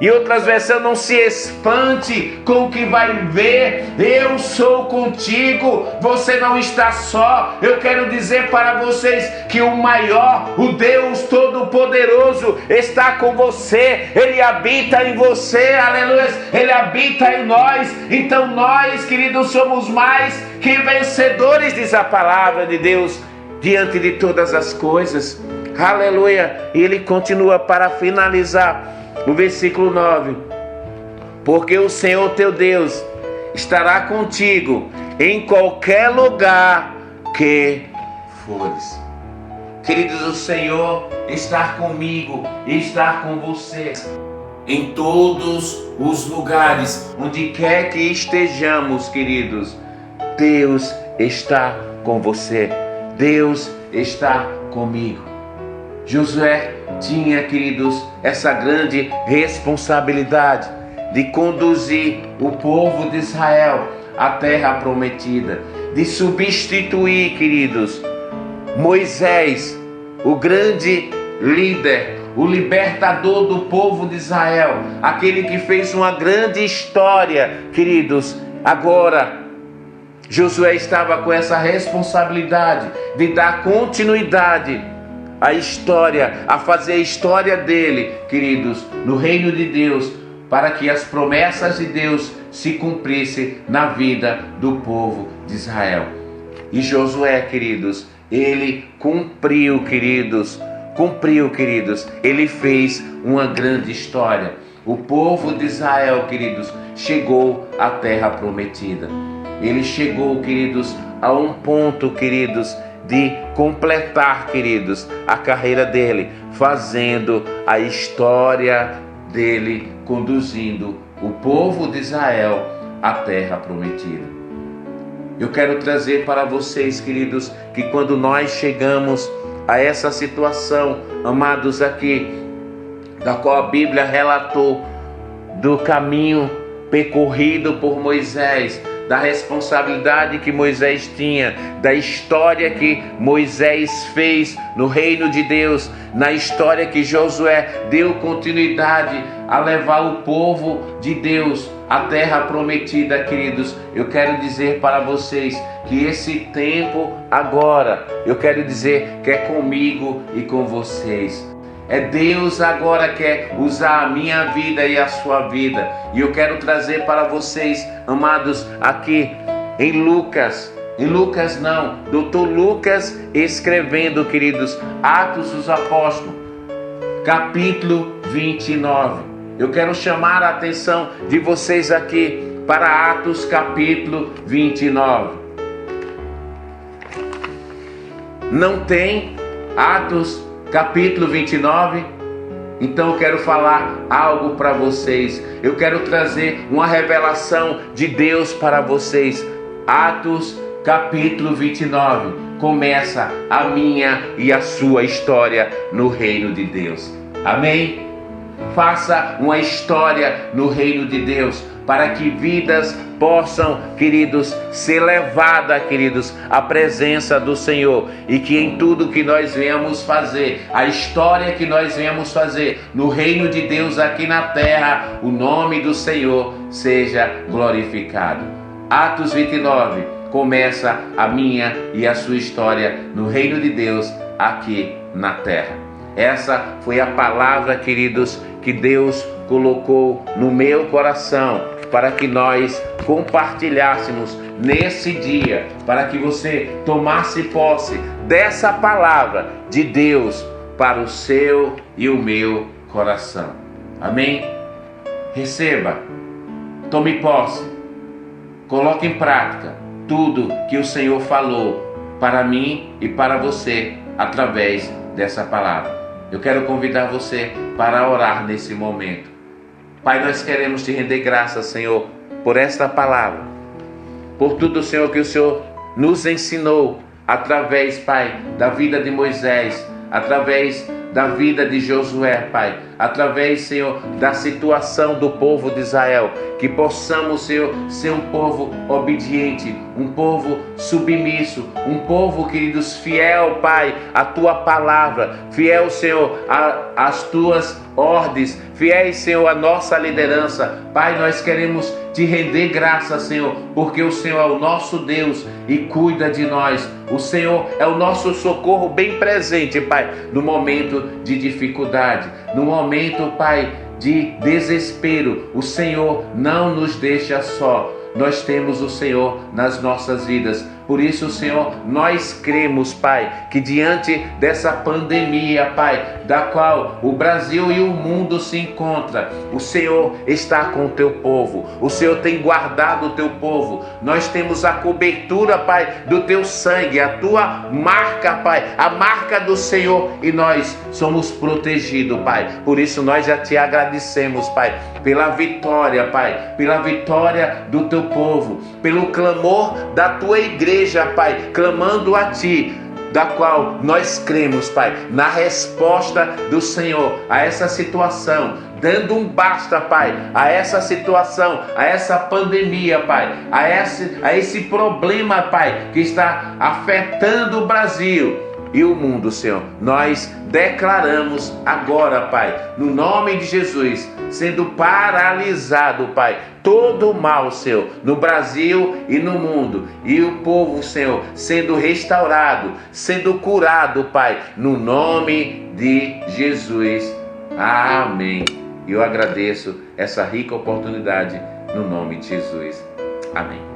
[SPEAKER 1] Em outras versões, não se espante com o que vai ver. Eu sou contigo, você não está só. Eu quero dizer para vocês que o maior, o Deus Todo-Poderoso, está com você. Ele habita em você, aleluia. Ele habita em nós. Então nós, queridos, somos mais que vencedores, diz a palavra de Deus, diante de todas as coisas. Aleluia. E ele continua para finalizar. No versículo 9: porque o Senhor teu Deus estará contigo em qualquer lugar que fores. Queridos, o Senhor está comigo e está com você em todos os lugares, onde quer que estejamos, queridos. Deus está com você, Deus está comigo. Josué tinha, queridos, essa grande responsabilidade de conduzir o povo de Israel à terra prometida, de substituir, queridos, Moisés, o grande líder, o libertador do povo de Israel, aquele que fez uma grande história, queridos. Agora Josué estava com essa responsabilidade de dar continuidade a história, a fazer a história dele, queridos, no reino de Deus, para que as promessas de Deus se cumprissem na vida do povo de Israel. E Josué, queridos, ele cumpriu, queridos, ele fez uma grande história. O povo de Israel, queridos, chegou à terra prometida. Ele chegou, queridos, a um ponto, queridos, de completar, queridos, a carreira dele, fazendo a história dele, conduzindo o povo de Israel à terra prometida. Eu quero trazer para vocês, queridos, que quando nós chegamos a essa situação, amados, aqui, da qual a Bíblia relatou, do caminho percorrido por Moisés, da responsabilidade que Moisés tinha, da história que Moisés fez no reino de Deus, na história que Josué deu continuidade a levar o povo de Deus à terra prometida, queridos. Eu quero dizer para vocês que esse tempo agora, eu quero dizer que é comigo e com vocês. Deus agora quer usar a minha vida e a sua vida. E eu quero trazer para vocês, amados, aqui em Lucas não, Dr. Lucas escrevendo, queridos, Atos dos Apóstolos, capítulo 29. Eu quero chamar a atenção de vocês aqui para Atos capítulo 29. Não tem Atos capítulo 29? Então eu quero falar algo para vocês. Eu quero trazer uma revelação de Deus para vocês. Atos capítulo 29. Começa a minha e a sua história no reino de Deus. Amém? Faça uma história no reino de Deus, para que vidas possam, queridos, ser levadas, queridos, à presença do Senhor, e que em tudo que nós venhamos fazer, a história que nós venhamos fazer no reino de Deus aqui na terra, o nome do Senhor seja glorificado. Atos 29 começa a minha e a sua história no reino de Deus aqui na terra. Essa foi a palavra, queridos, que Deus colocou no meu coração para que nós compartilhássemos nesse dia, para que você tomasse posse dessa palavra de Deus para o seu e o meu coração. Amém? Receba, tome posse, coloque em prática tudo que o Senhor falou para mim e para você através dessa palavra. Eu quero convidar você para orar nesse momento. Pai, nós queremos te render graças, Senhor, por esta palavra, por tudo, Senhor, que o Senhor nos ensinou através, Pai, da vida de Moisés, através da vida de Josué, Pai, através, Senhor, da situação do povo de Israel, que possamos, Senhor, ser um povo obediente, um povo submisso, um povo, queridos, fiel, Pai, à Tua palavra, fiel, Senhor, às Tuas ordens, fiéis, Senhor, à nossa liderança. Pai, nós queremos te render graças, Senhor, porque o Senhor é o nosso Deus e cuida de nós. O Senhor é o nosso socorro bem presente, Pai, no momento de dificuldade, no momento, Pai, de desespero. O Senhor não nos deixa só. Nós temos o Senhor nas nossas vidas. Por isso, Senhor, nós cremos, Pai, que diante dessa pandemia, Pai, da qual o Brasil e o mundo se encontram, o Senhor está com o Teu povo. O Senhor tem guardado o Teu povo. Nós temos a cobertura, Pai, do Teu sangue, a Tua marca, Pai, a marca do Senhor, e nós somos protegidos, Pai. Por isso nós já Te agradecemos, Pai, pela vitória, Pai, pela vitória do Teu povo, pelo clamor da Tua igreja, Pai, clamando a Ti, da qual nós cremos, Pai, na resposta do Senhor a essa situação, dando um basta, Pai, a essa situação, a essa pandemia, Pai, a esse problema, Pai, que está afetando o Brasil e o mundo, Senhor. Nós declaramos agora, Pai, no nome de Jesus, sendo paralisado, Pai, todo o mal, Senhor, no Brasil e no mundo, e o povo, Senhor, sendo restaurado, sendo curado, Pai, no nome de Jesus. Amém. E eu agradeço essa rica oportunidade no nome de Jesus. Amém.